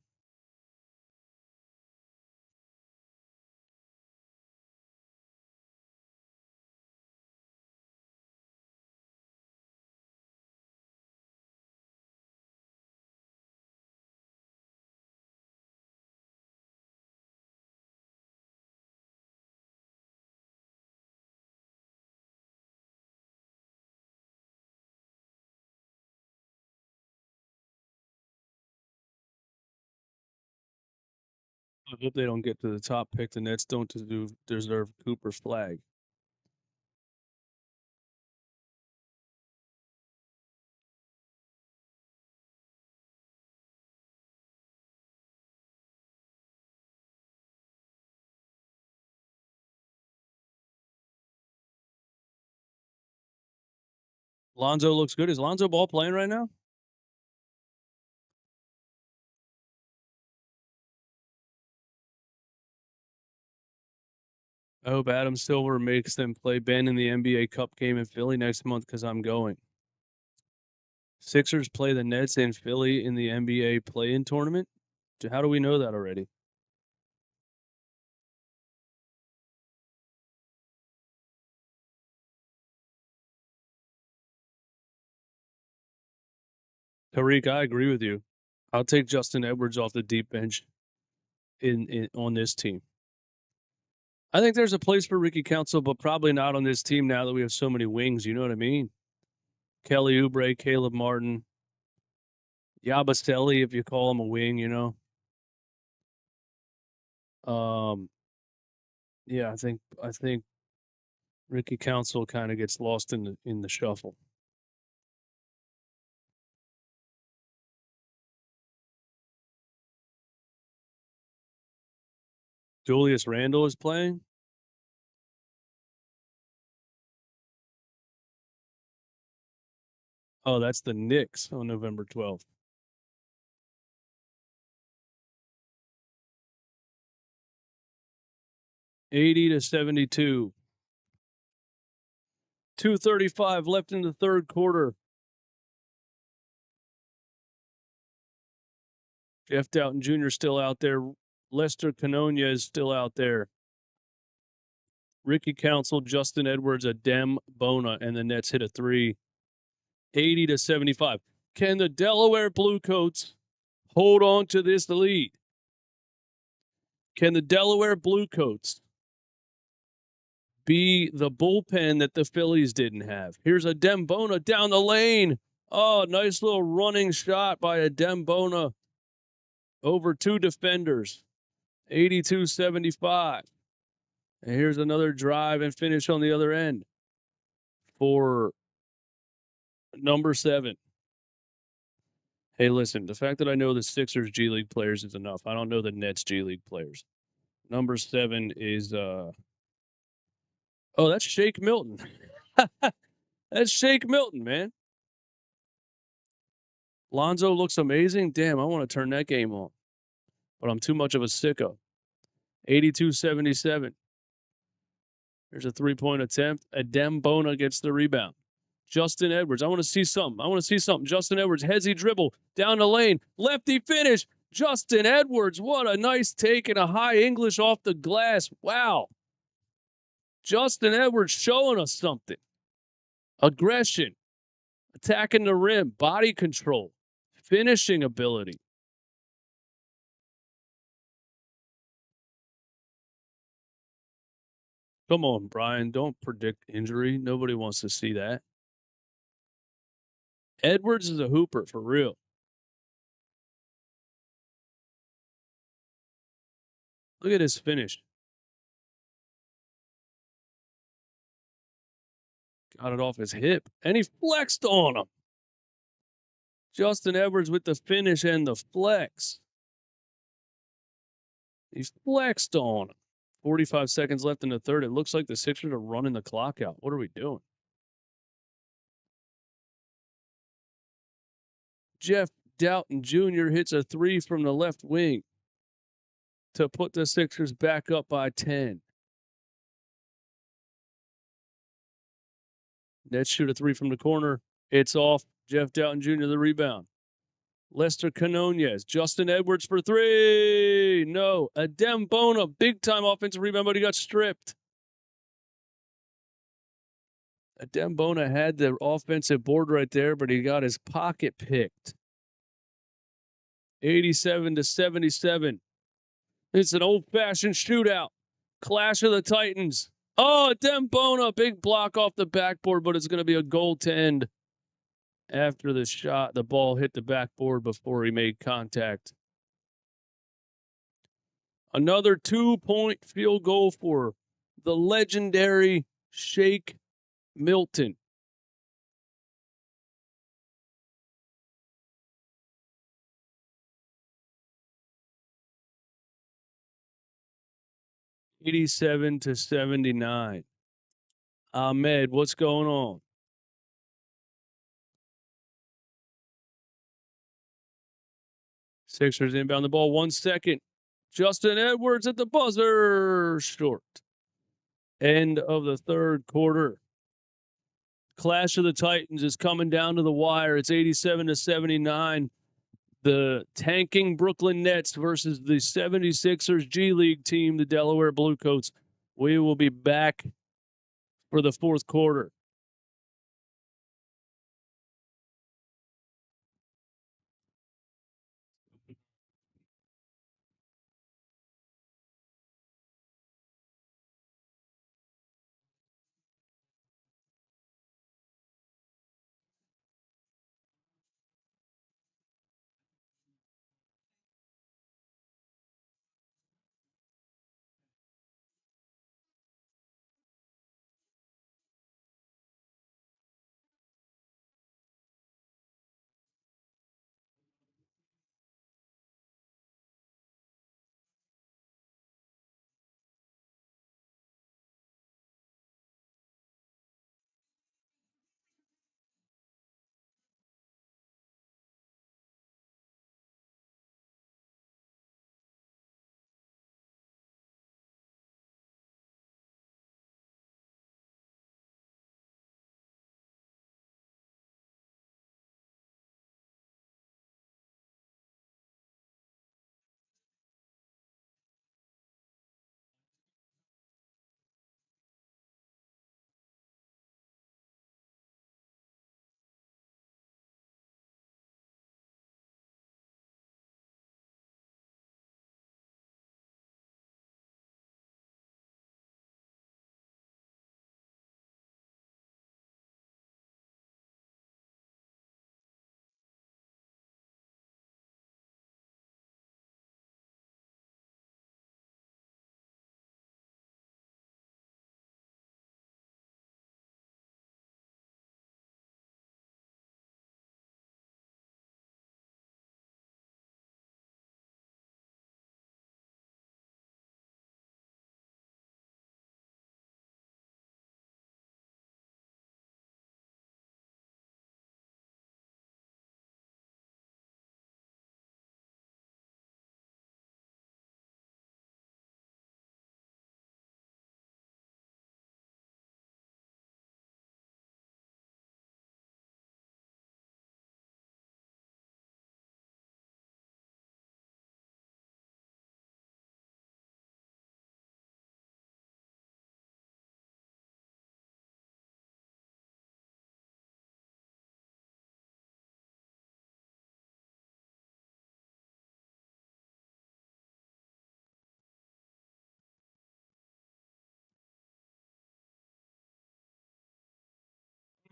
I hope they don't get to the top pick. The Nets don't deserve Cooper's flag. Lonzo looks good. Is Lonzo Ball playing right now? I hope Adam Silver makes them play Ben in the NBA Cup game in Philly next month because I'm going. Sixers play the Nets in Philly in the NBA play-in tournament? How do we know that already? Tariq, I agree with you. I'll take Justin Edwards off the deep bench on this team. I think there's a place for Ricky Council, but probably not on this team now that we have so many wings. You know what I mean? Kelly Oubre, Caleb Martin, Yabusele, if you call him a wing, you know. Yeah, I think Ricky Council kind of gets lost in the shuffle. Julius Randle is playing. Oh, that's the Knicks on November 12th. $80-72. 2:35 left in the third quarter. Jeff Doughton Jr. still out there. Lester Canonia is still out there. Ricky Council, Justin Edwards, Adem Bona, and the Nets hit a three. 80-75. Can the Delaware Bluecoats hold on to this lead? Can the Delaware Bluecoats be the bullpen that the Phillies didn't have? Here's Adem Bona down the lane. Oh, nice little running shot by Adem Bona over two defenders. 82-75. And here's another drive and finish on the other end for number 7. Hey, listen, the fact that I know the Sixers G League players is enough. I don't know the Nets G League players. Number 7 is oh, that's Shake Milton. That's Shake Milton, man. Lonzo looks amazing. Damn, I want to turn that game on. But I'm too much of a sicko. 82-77. There's a three-point attempt. Adem Bona gets the rebound. Justin Edwards. I want to see something. Justin Edwards, headsy dribble down the lane. Lefty finish. Justin Edwards. What a nice take and a high English off the glass. Wow. Justin Edwards showing us something. Aggression. Attacking the rim. Body control. Finishing ability. Come on, Brian. Don't predict injury. Nobody wants to see that. Edwards is a hooper for real. Look at his finish. Got it off his hip, and he flexed on him. Justin Edwards with the finish and the flex. He flexed on him. 45 seconds left in the third. It looks like the Sixers are running the clock out. What are we doing? Jeff Doughton Jr. hits a 3 from the left wing to put the Sixers back up by 10. Nets shoot a 3 from the corner. It's off. Jeff Doughton Jr. the rebound. Lester Canonez. Justin Edwards for 3. No. Adem Bona. Big-time offensive rebound, but he got stripped. Adem Bona had the offensive board right there, but he got his pocket picked. 87-77. It's an old-fashioned shootout. Clash of the Titans. Oh, Adem Bona. Big block off the backboard, but it's going to be a goaltend. After the shot, the ball hit the backboard before he made contact. Another 2-point field goal for the legendary Shake Milton. (87-79). Ahmed, what's going on? Sixers inbound the ball. 1 second. Justin Edwards at the buzzer. Short. End of the third quarter. Clash of the Titans is coming down to the wire. It's 87-79. The tanking Brooklyn Nets versus the 76ers G League team, the Delaware Bluecoats. We will be back for the fourth quarter.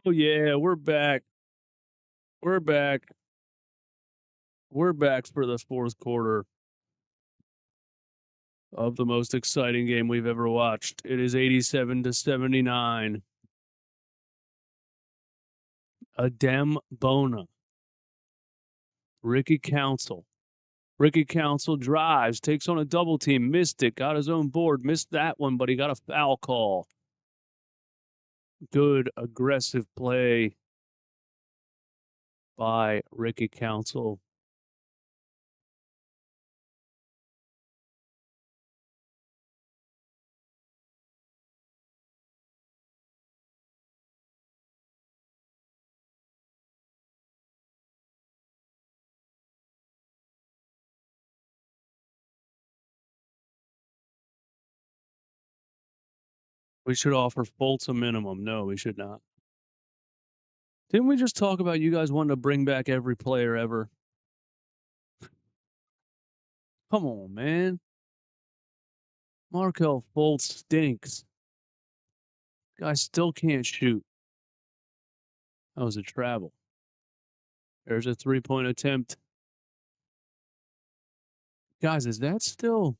Oh, yeah, we're back. We're back. We're back for the fourth quarter of the most exciting game we've ever watched. It is 87-79. Adem Bona. Ricky Council. Ricky Council drives, takes on a double team, missed it, got his own board, missed that one, but he got a foul call. Good aggressive play by Ricky Council. We should offer Fultz a minimum. No, we should not. Didn't we just talk about you guys wanting to bring back every player ever? Come on, man. Markelle Fultz stinks. Guy still can't shoot. That was a travel. There's a three-point attempt. Guys, is that still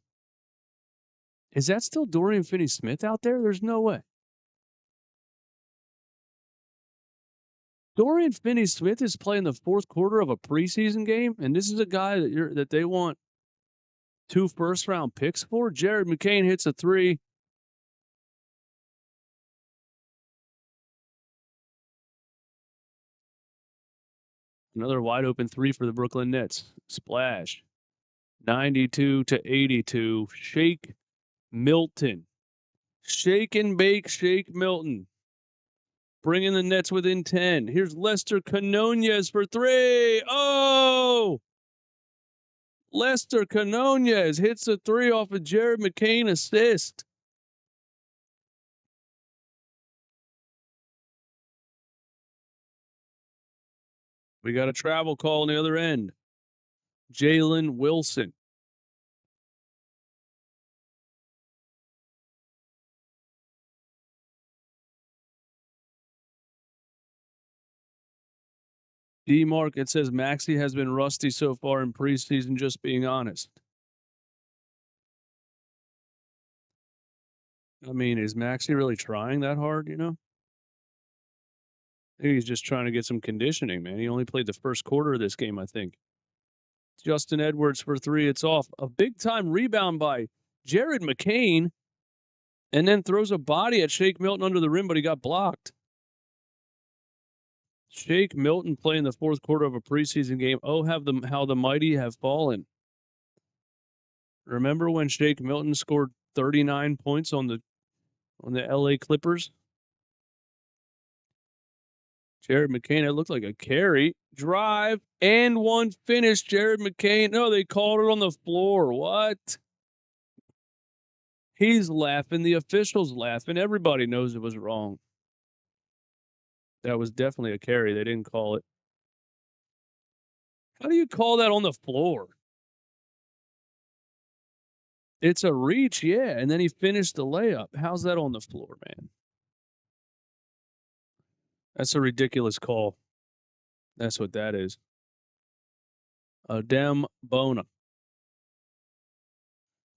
Dorian Finney-Smith out there? There's no way. Dorian Finney-Smith is playing the fourth quarter of a preseason game, and this is a guy that they want 2 first-round picks for? Jared McCain hits a three. Another wide-open three for the Brooklyn Nets. Splash. 92-82. Shake Milton. Shake and bake, Shake Milton. Bringing the Nets within 10. Here's Lester Canonez for three. Oh! Lester Canonez hits a three off a Jared McCain assist. We got a travel call on the other end. Jalen Wilson. D-Mark, it says Maxey has been rusty so far in preseason, just being honest. I mean, is Maxey really trying that hard, you know? I think he's just trying to get some conditioning, man. He only played the first quarter of this game, I think. Justin Edwards for three. It's off. A big-time rebound by Jared McCain, and then throws a body at Shake Milton under the rim, but he got blocked. Shake Milton playing the fourth quarter of a preseason game. Oh, how the mighty have fallen. Remember when Shake Milton scored 39 points on the LA Clippers? Jared McCain, it looked like a carry. Drive and one finish. Jared McCain. No, they called it on the floor. What? He's laughing. The official's laughing. Everybody knows it was wrong. That was definitely a carry. They didn't call it. How do you call that on the floor? It's a reach, yeah. And then he finished the layup. How's that on the floor, man? That's a ridiculous call. That's what that is. Adem Bona.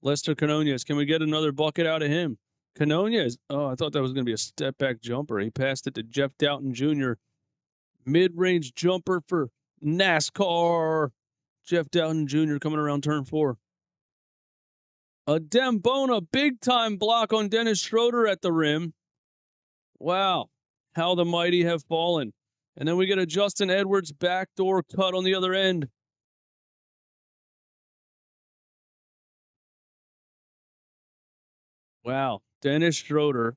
Lester Canonez. Can we get another bucket out of him? Canonez. Oh, I thought that was going to be a step-back jumper. He passed it to Jeff Doughton Jr. Mid-range jumper for NASCAR. Jeff Doughton Jr. coming around turn 4. Adem Bona, big-time block on Dennis Schroeder at the rim. Wow, how the mighty have fallen. And then we get a Justin Edwards backdoor cut on the other end. Wow, Dennis Schroeder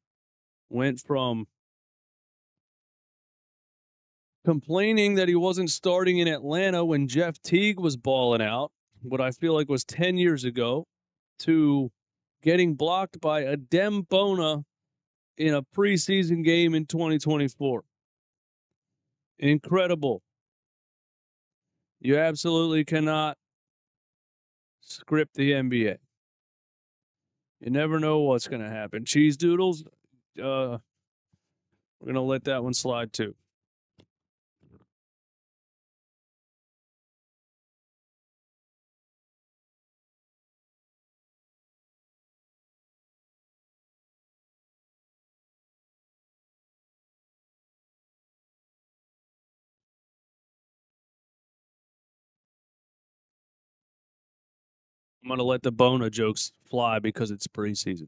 went from complaining that he wasn't starting in Atlanta when Jeff Teague was balling out, what I feel like was 10 years ago, to getting blocked by Adem Bona in a preseason game in 2024. Incredible. You absolutely cannot script the NBA. You never know what's going to happen. Cheese Doodles, we're going to let that one slide too. I'm going to let the Bona jokes fly because it's preseason.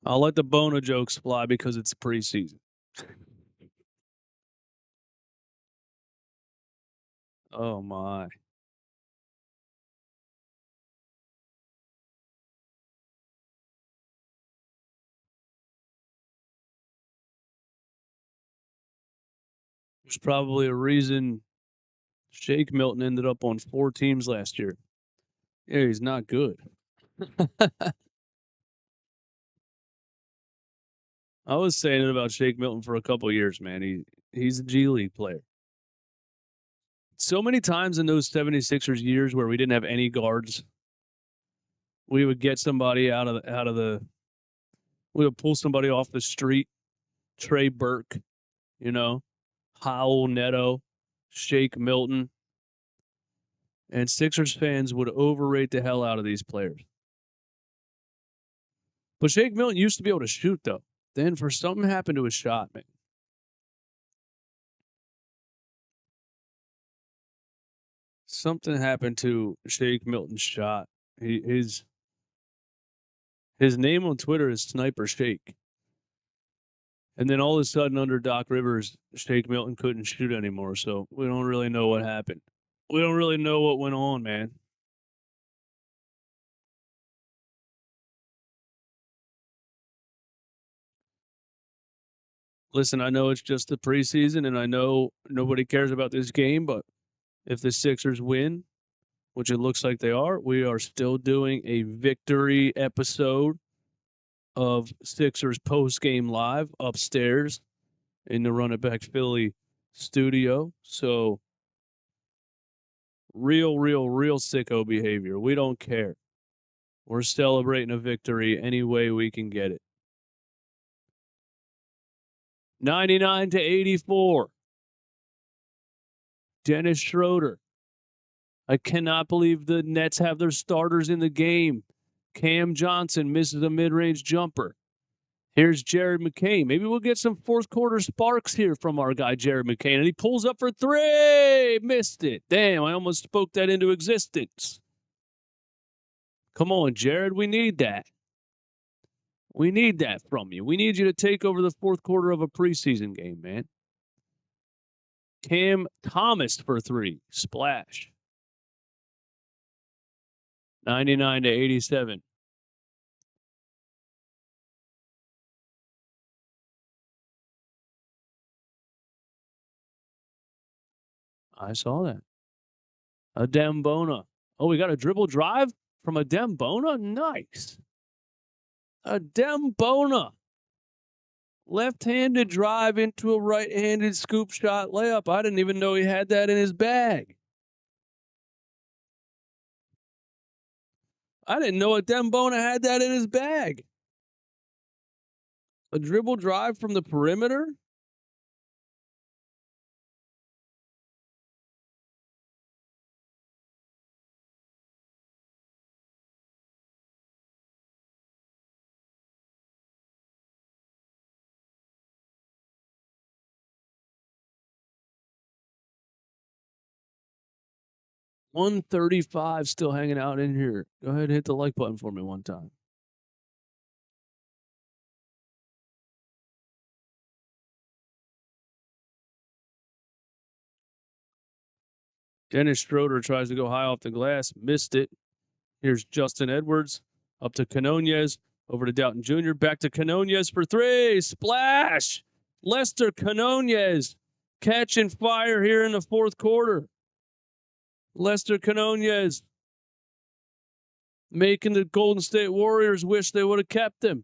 I'll let the Bona jokes fly because it's preseason. Oh, my. There's probably a reason Shake Milton ended up on 4 teams last year. Yeah, he's not good. I was saying it about Shake Milton for a couple years, man. He's a G League player. So many times in those 76ers years where we didn't have any guards, we would get somebody we would pull somebody off the street, Trey Burke, Howell Neto, Shake Milton. And Sixers fans would overrate the hell out of these players. But Shake Milton used to be able to shoot, though. Then for something happened to his shot, man. Something happened to Shake Milton's shot. His name on Twitter is Sniper Shake. And then all of a sudden, under Doc Rivers, Shake Milton couldn't shoot anymore. So we don't really know what happened. We don't really know what went on, man. Listen, I know it's just the preseason, and I know nobody cares about this game, but if the Sixers win, which it looks like they are, we are still doing a victory episode of Sixers post-game live upstairs in the Run It Back Philly studio. So real sicko behavior. We don't care. We're celebrating a victory any way we can get it. 99-84. Dennis Schroeder. I cannot believe the Nets have their starters in the game. Cam Johnson misses a mid-range jumper. Here's Jared McCain. Maybe we'll get some fourth quarter sparks here from our guy, Jared McCain. And he pulls up for 3. Missed it. Damn, I almost spoke that into existence. Come on, Jared. We need that. We need that from you. We need you to take over the fourth quarter of a preseason game, man. Cam Thomas for 3. Splash. 99-87. I saw that. Adembona. Oh, we got a dribble drive from Adembona? Nice. Adembona. Left-handed drive into a right-handed scoop shot layup. I didn't even know he had that in his bag. I didn't know Adembona had that in his bag. A dribble drive from the perimeter? $135 still hanging out in here. Go ahead and hit the like button for me one time. Dennis Schroeder tries to go high off the glass. Missed it. Here's Justin Edwards. Up to Canonez. Over to Doughton Jr. Back to Canonez for 3. Splash! Lester Canonez catching fire here in the fourth quarter. Lester Canonez making the Golden State Warriors wish they would have kept him.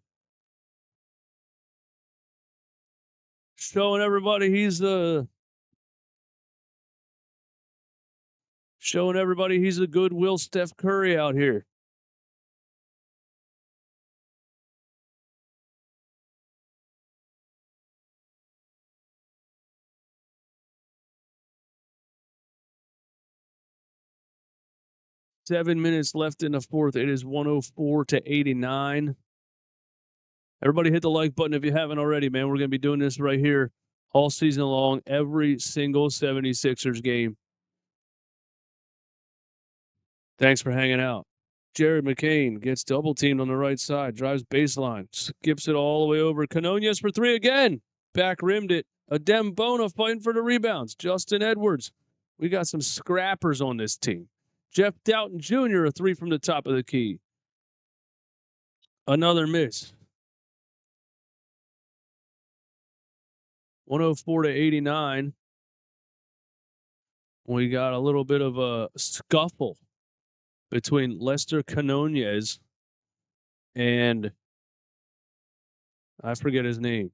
Showing everybody he's a good Will Steph Curry out here. Seven minutes left in the fourth. It is 104-89. Everybody hit the like button if you haven't already, man. We're going to be doing this right here all season long, every single 76ers game. Thanks for hanging out. Jared McCain gets double teamed on the right side, drives baseline, skips it all the way over. Canonez for 3 again. Back rimmed it. Adembona fighting for the rebounds. Justin Edwards We got some scrappers on this team. Jeff Doughton Jr., a three from the top of the key. Another miss. 104 to 89. We got a little bit of a scuffle between Lester Canonez and I forget his name.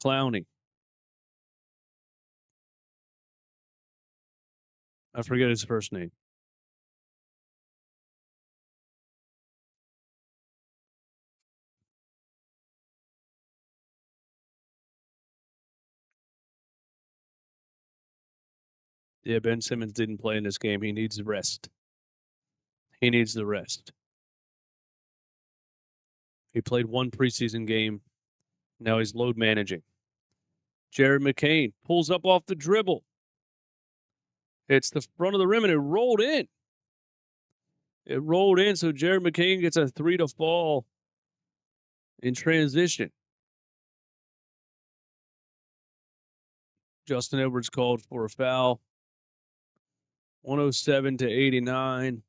Clowney. I forget his first name. Yeah, Ben Simmons didn't play in this game. He needs rest. He needs the rest. He played one preseason game. Now he's load managing. Jared McCain pulls up off the dribble. It's the front of the rim, and it rolled in. It rolled in, so Jared McCain gets a three to fall in transition. Justin Edwards called for a foul. 107 to 89.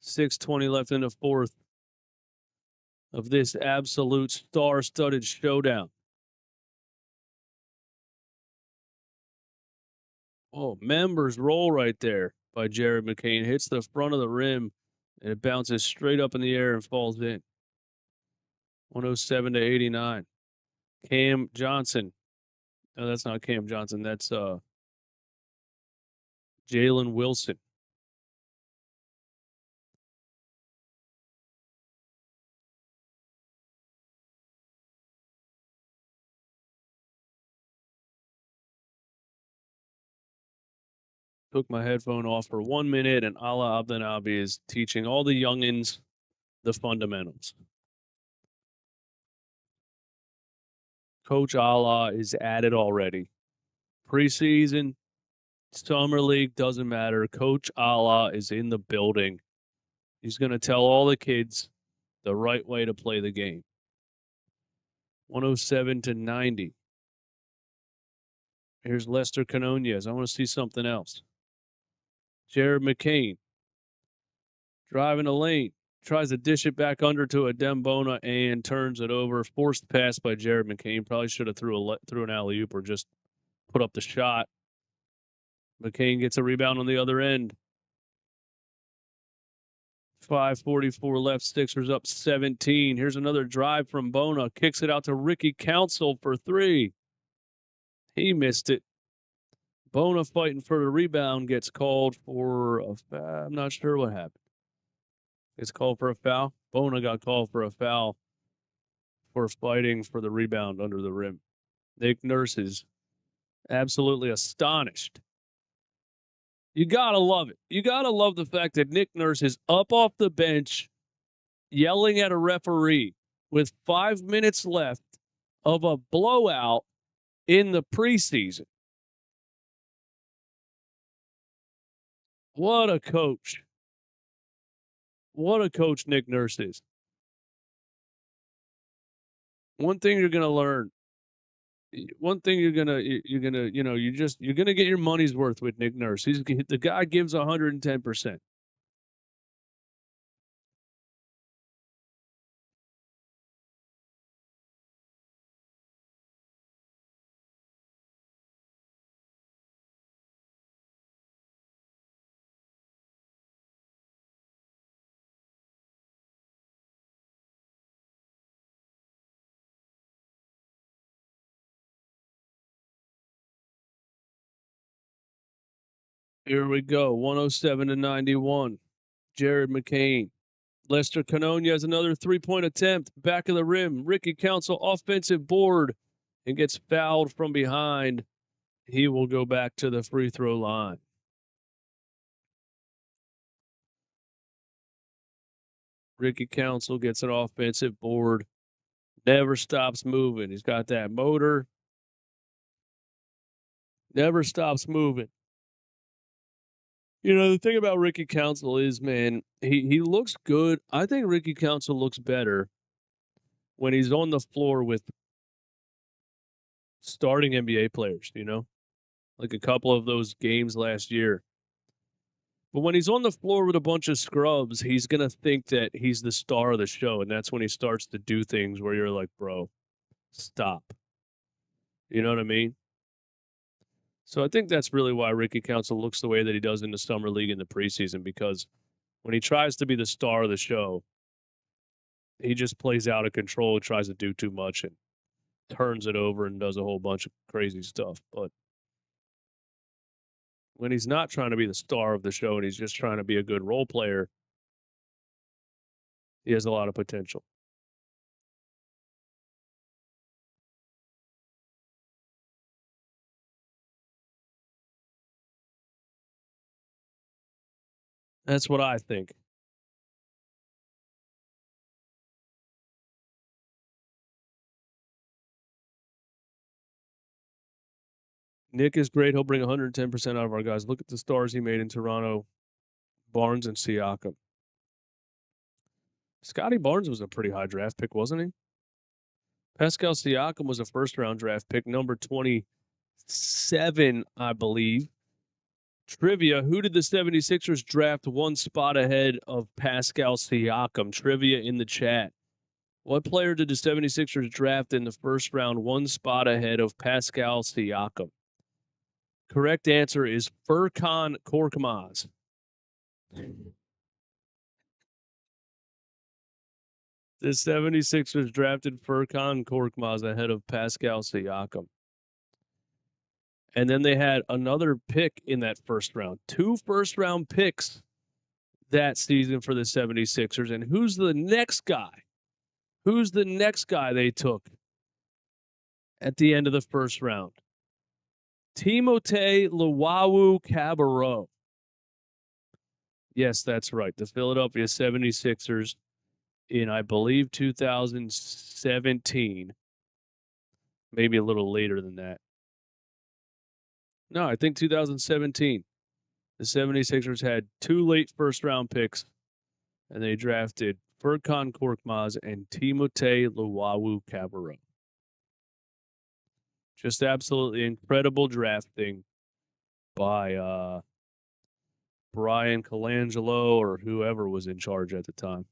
6:20 left in the fourth of this absolute star-studded showdown. Oh, members roll right there by Jared McCain. Hits the front of the rim, and it bounces straight up in the air and falls in. 107 to 89. Cam Johnson. No, that's not Cam Johnson. That's Jalen Wilson. Took my headphone off for 1 minute, and Ala Abdenabi is teaching all the youngins the fundamentals. Coach Ala is at it already. Preseason, summer league, doesn't matter. Coach Ala is in the building. He's going to tell all the kids the right way to play the game. 107 to 90. Here's Lester Canonez. I want to see something else. Jared McCain driving the lane. Tries to dish it back under to a Dembona and turns it over. Forced pass by Jared McCain. Probably should have threw an alley-oop or just put up the shot. McCain gets a rebound on the other end. 5:44 left. Sixers up 17. Here's another drive from Bona. Kicks it out to Ricky Council for three. He missed it. Bona fighting for the rebound gets called for a foul. I'm not sure what happened. It's called for a foul. Bona got called for a foul for fighting for the rebound under the rim. Nick Nurse is absolutely astonished. You got to love it. You got to love the fact that Nick Nurse is up off the bench yelling at a referee with 5 minutes left of a blowout in the preseason. What a coach. What a coach Nick Nurse is. One thing you're going to learn. One thing you're gonna get your money's worth with Nick Nurse. The guy gives 110%. Here we go. 107 to 91. Jared McCain. Lester Canonez has another three-point attempt. Back of the rim. Ricky Council offensive board and gets fouled from behind. He will go back to the free throw line. Ricky Council gets an offensive board. Never stops moving. He's got that motor. Never stops moving. You know, the thing about Ricky Council is, man, he looks good. I think Ricky Council looks better when he's on the floor with starting NBA players, you know? like a couple of those games last year. But when he's on the floor with a bunch of scrubs, he's going to think that he's the star of the show. And that's when he starts to do things where you're like, bro, stop. You know what I mean? So I think that's really why Ricky Council looks the way that he does in the summer league and the preseason, because when he tries to be the star of the show, he just plays out of control, tries to do too much, and turns it over and does a whole bunch of crazy stuff. But when he's not trying to be the star of the show and he's just trying to be a good role player, he has a lot of potential. That's what I think. Nick is great. He'll bring 110% out of our guys. Look at the stars he made in Toronto, Barnes and Siakam. Scotty Barnes was a pretty high draft pick, wasn't he? Pascal Siakam was a first-round draft pick, number 27, I believe. Trivia, who did the 76ers draft one spot ahead of Pascal Siakam? Trivia in the chat. What player did the 76ers draft in the first round one spot ahead of Pascal Siakam? Correct answer is Furkan Korkmaz. The 76ers drafted Furkan Korkmaz ahead of Pascal Siakam. And then they had another pick in that first round. 2 first-round picks that season for the 76ers. And who's the next guy? Who's the next guy they took at the end of the first round? Timothé Luwawu-Cabarrot. Yes, that's right. The Philadelphia 76ers in, I believe, 2017. Maybe a little later than that. No, I think 2017. The 76ers had 2 late first-round picks, and they drafted Furkan Korkmaz and Timothé Luwawu-Cabarrot. Just absolutely incredible drafting by Brian Colangelo or whoever was in charge at the time.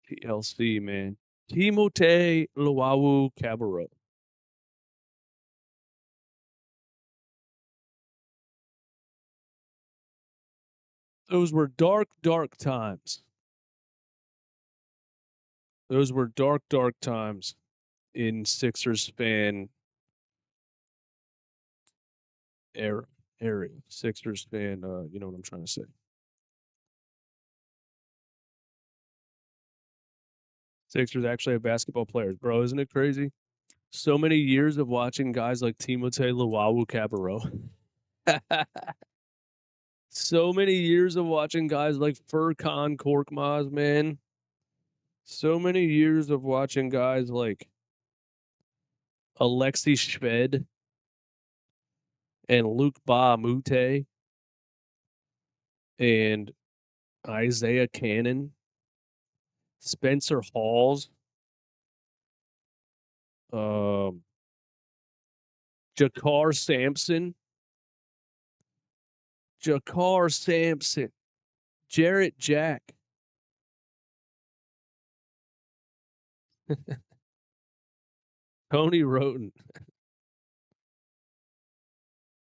TLC, man. Timothé Luwawu-Cabarrot. Those were dark, dark times. Those were dark, dark times in Sixers fan area. Sixers fan, you know what I'm trying to say. Sixers actually have basketball players. Bro, isn't it crazy? So many years of watching guys like Timothé Luwawu-Cabarrot. So many years of watching guys like Furkan Korkmaz, man. So many years of watching guys like Alexei Shved and Luke Ba-a-Moute and Isaiah Cannon, Spencer Halls, Jakar Sampson, Jarrett Jack. Tony Roten.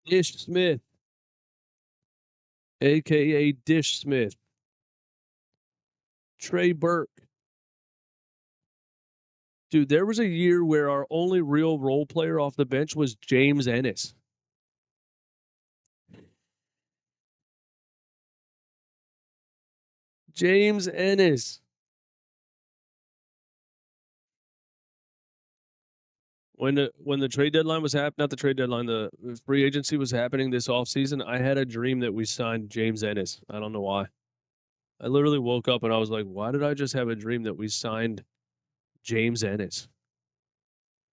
Dish Smith, a.k.a. Dish Smith. Trey Burke. Dude, there was a year where our only real role player off the bench was James Ennis. James Ennis. When the trade deadline was happening, not the trade deadline, the free agency was happening this offseason, I had a dream that we signed James Ennis. I don't know why. I literally woke up and I was like, why did I just have a dream that we signed James Ennis?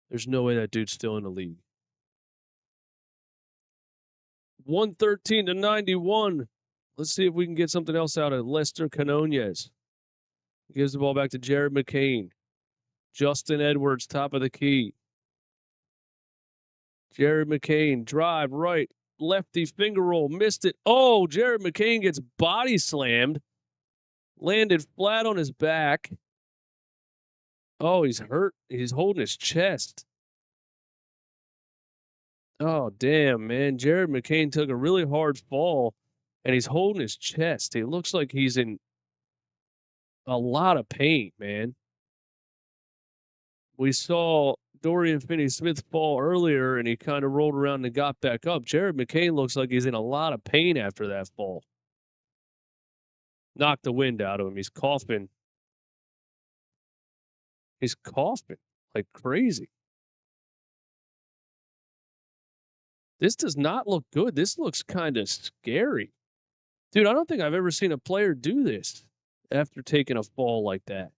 There's no way that dude's still in the league. 113-91. Let's see if we can get something else out of Lester Canonez. Gives the ball back to Jared McCain. Justin Edwards, top of the key. Jared McCain, drive right, lefty finger roll, missed it. Oh, Jared McCain gets body slammed, landed flat on his back. Oh, he's hurt. He's holding his chest. Oh, damn, man. Jared McCain took a really hard fall, and he's holding his chest. He looks like he's in a lot of pain, man. We saw Dorian Finney-Smith fall earlier, and he kind of rolled around and got back up. Jared McCain looks like he's in a lot of pain after that fall. Knocked the wind out of him. He's coughing. He's coughing like crazy. This does not look good. This looks kind of scary. Dude, I don't think I've ever seen a player do this after taking a fall like that.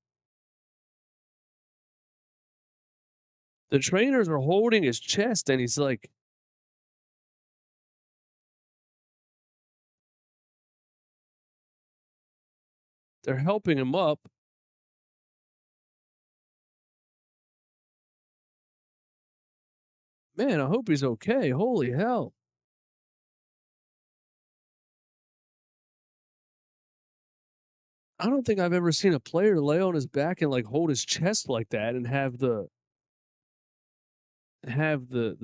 The trainers are holding his chest, and he's like, they're helping him up. Man, I hope he's okay. Holy hell. I don't think I've ever seen a player lay on his back and like hold his chest like that and have the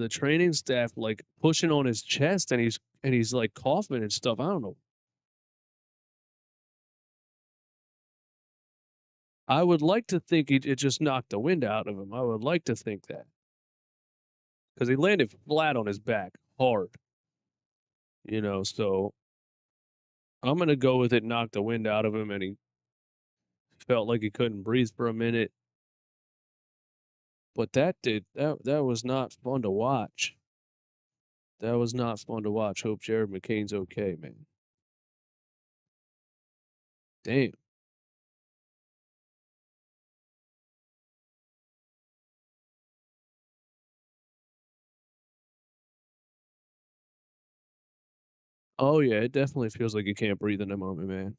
training staff like pushing on his chest, and he's like coughing and stuff. I don't know. I would like to think it just knocked the wind out of him. I would like to think that. Because he landed flat on his back, hard. So I'm going to go with it knocked the wind out of him, and he felt like he couldn't breathe for a minute. But that was not fun to watch. That was not fun to watch. Hope Jared McCain's okay, man. Damn. Oh, yeah, it definitely feels like you can't breathe in that moment, man.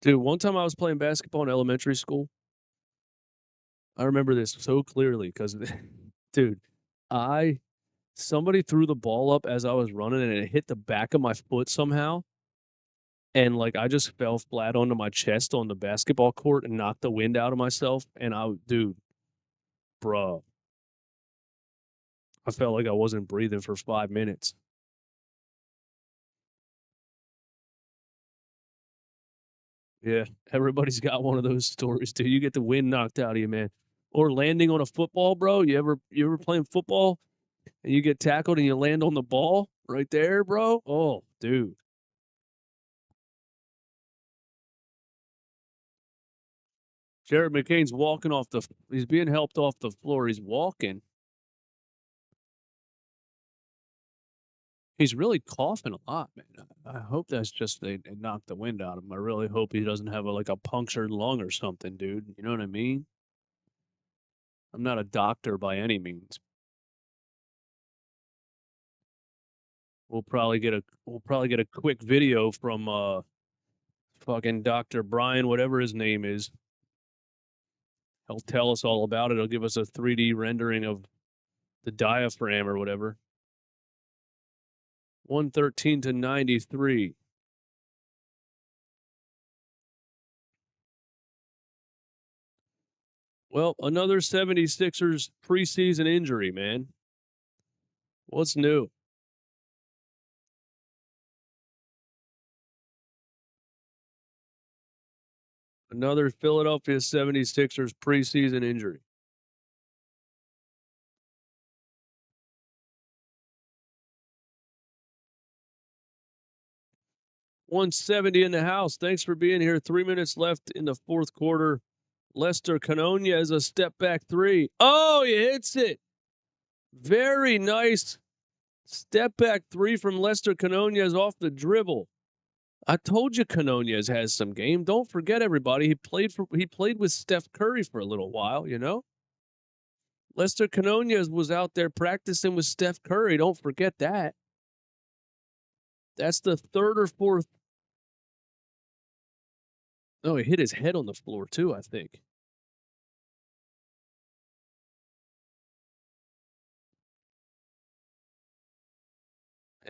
Dude, one time I was playing basketball in elementary school. I remember this so clearly because, dude, somebody threw the ball up as I was running, and it hit the back of my foot somehow. And, like, I just fell flat onto my chest on the basketball court and knocked the wind out of myself. And dude, bruh, I felt like I wasn't breathing for 5 minutes. Yeah, everybody's got one of those stories, dude. You get the wind knocked out of you, man. Or landing on a football, bro. You ever playing football and you get tackled and you land on the ball right there, bro? Oh, dude. Jared McCain's walking he's being helped off the floor. He's walking. He's really coughing a lot, man. I hope that's just they knocked the wind out of him. I really hope he doesn't have a punctured lung or something, dude. You know what I mean? I'm not a doctor by any means. We'll probably get a quick video from fucking Dr. Brian, whatever his name is. He'll tell us all about it. He'll give us a 3D rendering of the diaphragm or whatever. 113 to 93. Well, another 76ers preseason injury, man. What's new? Another Philadelphia 76ers preseason injury. $170 in the house. Thanks for being here. 3 minutes left in the fourth quarter. Lester Canonia has a step back three. Oh, he hits it. Very nice step back three from Lester Canonia off the dribble. I told you Canonia has some game. Don't forget, everybody. He played with Steph Curry for a little while, you know? Lester Canonia was out there practicing with Steph Curry. Don't forget that. That's the third or fourth. Oh, he hit his head on the floor, too, I think.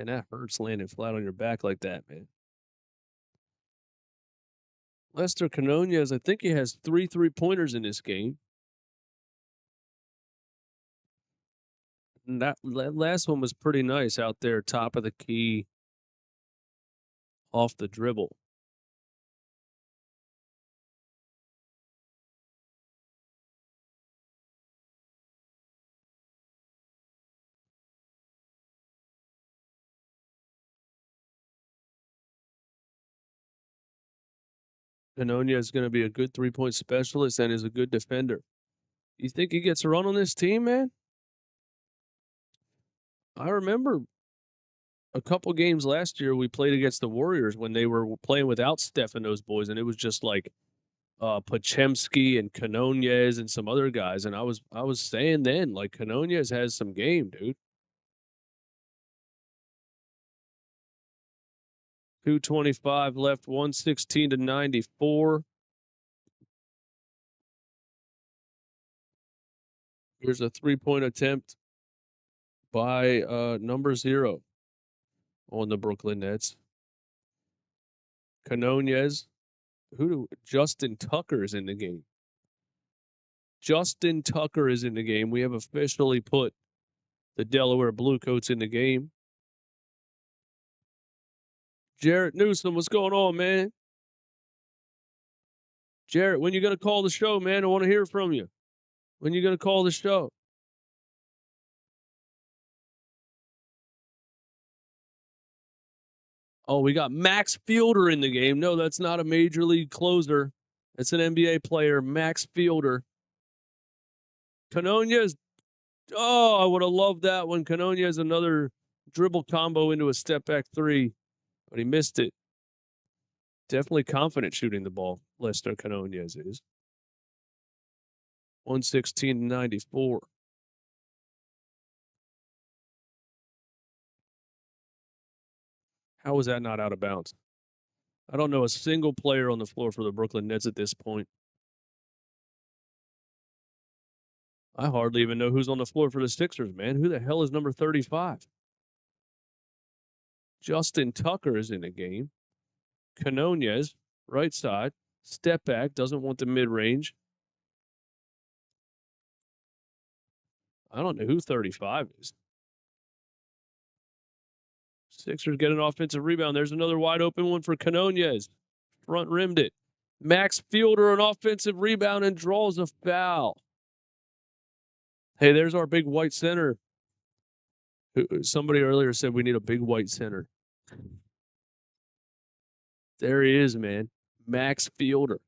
And that hurts landing flat on your back like that, man. Lester Canonez, I think he has 3 3-pointers in this game. And that last one was pretty nice out there, top of the key, off the dribble. Canonez is going to be a good 3-point specialist and is a good defender. You think he gets a run on this team, man? I remember a couple games last year we played against the Warriors when they were playing without Steph and those boys, and it was just like Pochemski and Canonez and some other guys. And I was saying then, like, Canonez has some game, dude. 2:25 left, 116-94. Here's a 3-point attempt by number 0 on the Brooklyn Nets. Canonez. Justin Tucker is in the game. Justin Tucker is in the game. We have officially put the Delaware Bluecoats in the game. Jarrett Newsom, what's going on, man? Jarrett, when you going to call the show, man? I want to hear from you. When you going to call the show? Oh, we got Max Fielder in the game. No, that's not a major league closer. It's an NBA player, Max Fielder. Canonez. Oh, I would have loved that one. Canonez, another dribble combo into a step back 3, but he missed it. Definitely confident shooting the ball, Lester Canonez is. 116-94. How was that not out of bounds? I don't know a single player on the floor for the Brooklyn Nets at this point. I hardly even know who's on the floor for the Sixers, man. Who the hell is number 35? Justin Tucker is in the game. Canonez, right side, step back, doesn't want the mid-range. I don't know who 35 is. Sixers get an offensive rebound. There's another wide open one for Canonez. Front rimmed it. Max Fielder, an offensive rebound, and draws a foul. Hey, there's our big white center. Somebody earlier said we need a big white center. There he is, man. Max Fielder.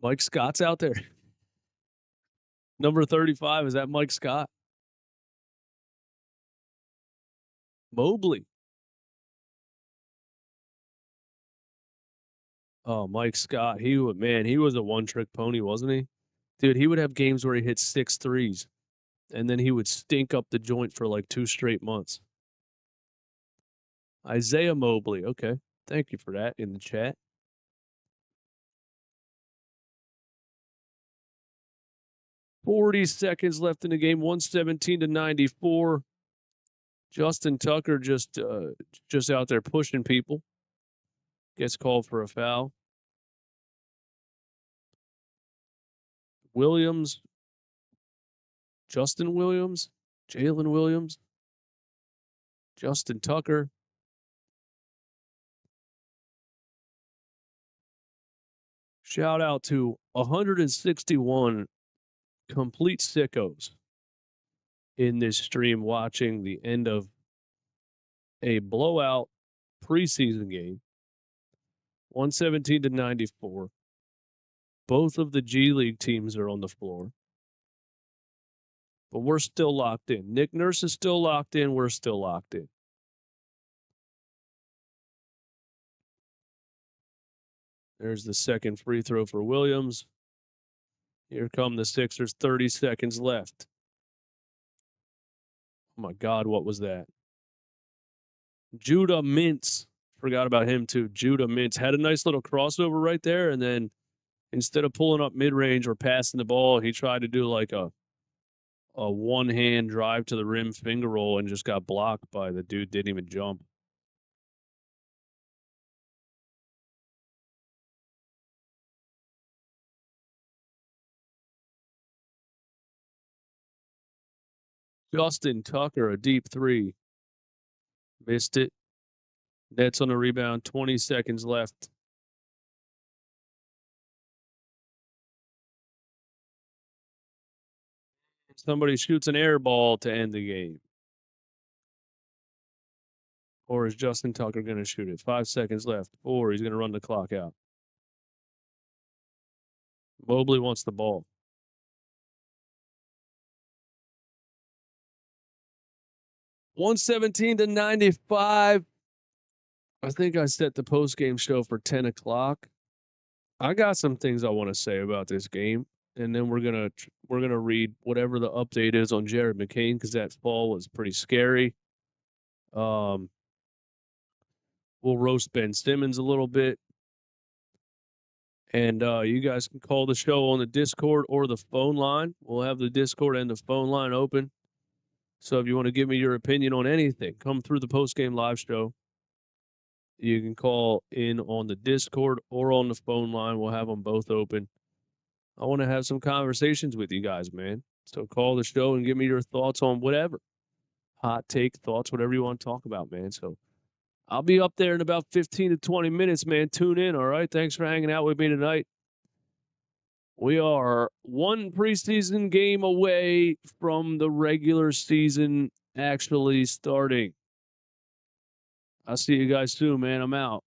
Mike Scott's out there. Number 35, is that Mike Scott? Mobley. Oh, Mike Scott. He was a one-trick pony, wasn't he? Dude, he would have games where he hit 6 threes, and then he would stink up the joint for like 2 straight months. Isaiah Mobley. Okay. Thank you for that in the chat. $40 seconds left in the game, 117-94. Justin Tucker just out there pushing people. Gets called for a foul. Williams. Justin Williams. Jalen Williams. Justin Tucker. Shout out to 161 complete sickos in this stream watching the end of a blowout preseason game. 117-94. Both of the G League teams are on the floor. But we're still locked in. Nick Nurse is still locked in. We're still locked in. There's the second free throw for Williams. Here come the Sixers, 30 seconds left. Oh my God, what was that? Judah Mintz. Forgot about him too. Judah Mintz had a nice little crossover right there, and then instead of pulling up mid-range or passing the ball, he tried to do like a a one-hand drive to the rim finger roll and just got blocked by the dude, didn't even jump. Justin Tucker, a deep three. Missed it. Nets on the rebound, 20 seconds left. Somebody shoots an air ball to end the game. Or is Justin Tucker going to shoot it? 5 seconds left. Or he's going to run the clock out. Mobley wants the ball. $117-95. I think I set the post-game show for 10 o'clock. I got some things I want to say about this game, and then we're gonna read whatever the update is on Jared McCain because that fall was pretty scary. We'll roast Ben Simmons a little bit, and you guys can call the show on the Discord or the phone line. We'll have the Discord and the phone line open. So if you want to give me your opinion on anything, come through the post-game live show. You can call in on the Discord or on the phone line. We'll have them both open. I want to have some conversations with you guys, man. So call the show and give me your thoughts on whatever. Hot take, thoughts, whatever you want to talk about, man. So I'll be up there in about 15 to 20 minutes, man. Tune in, all right? Thanks for hanging out with me tonight. We are one preseason game away from the regular season actually starting. I'll see you guys soon, man. I'm out.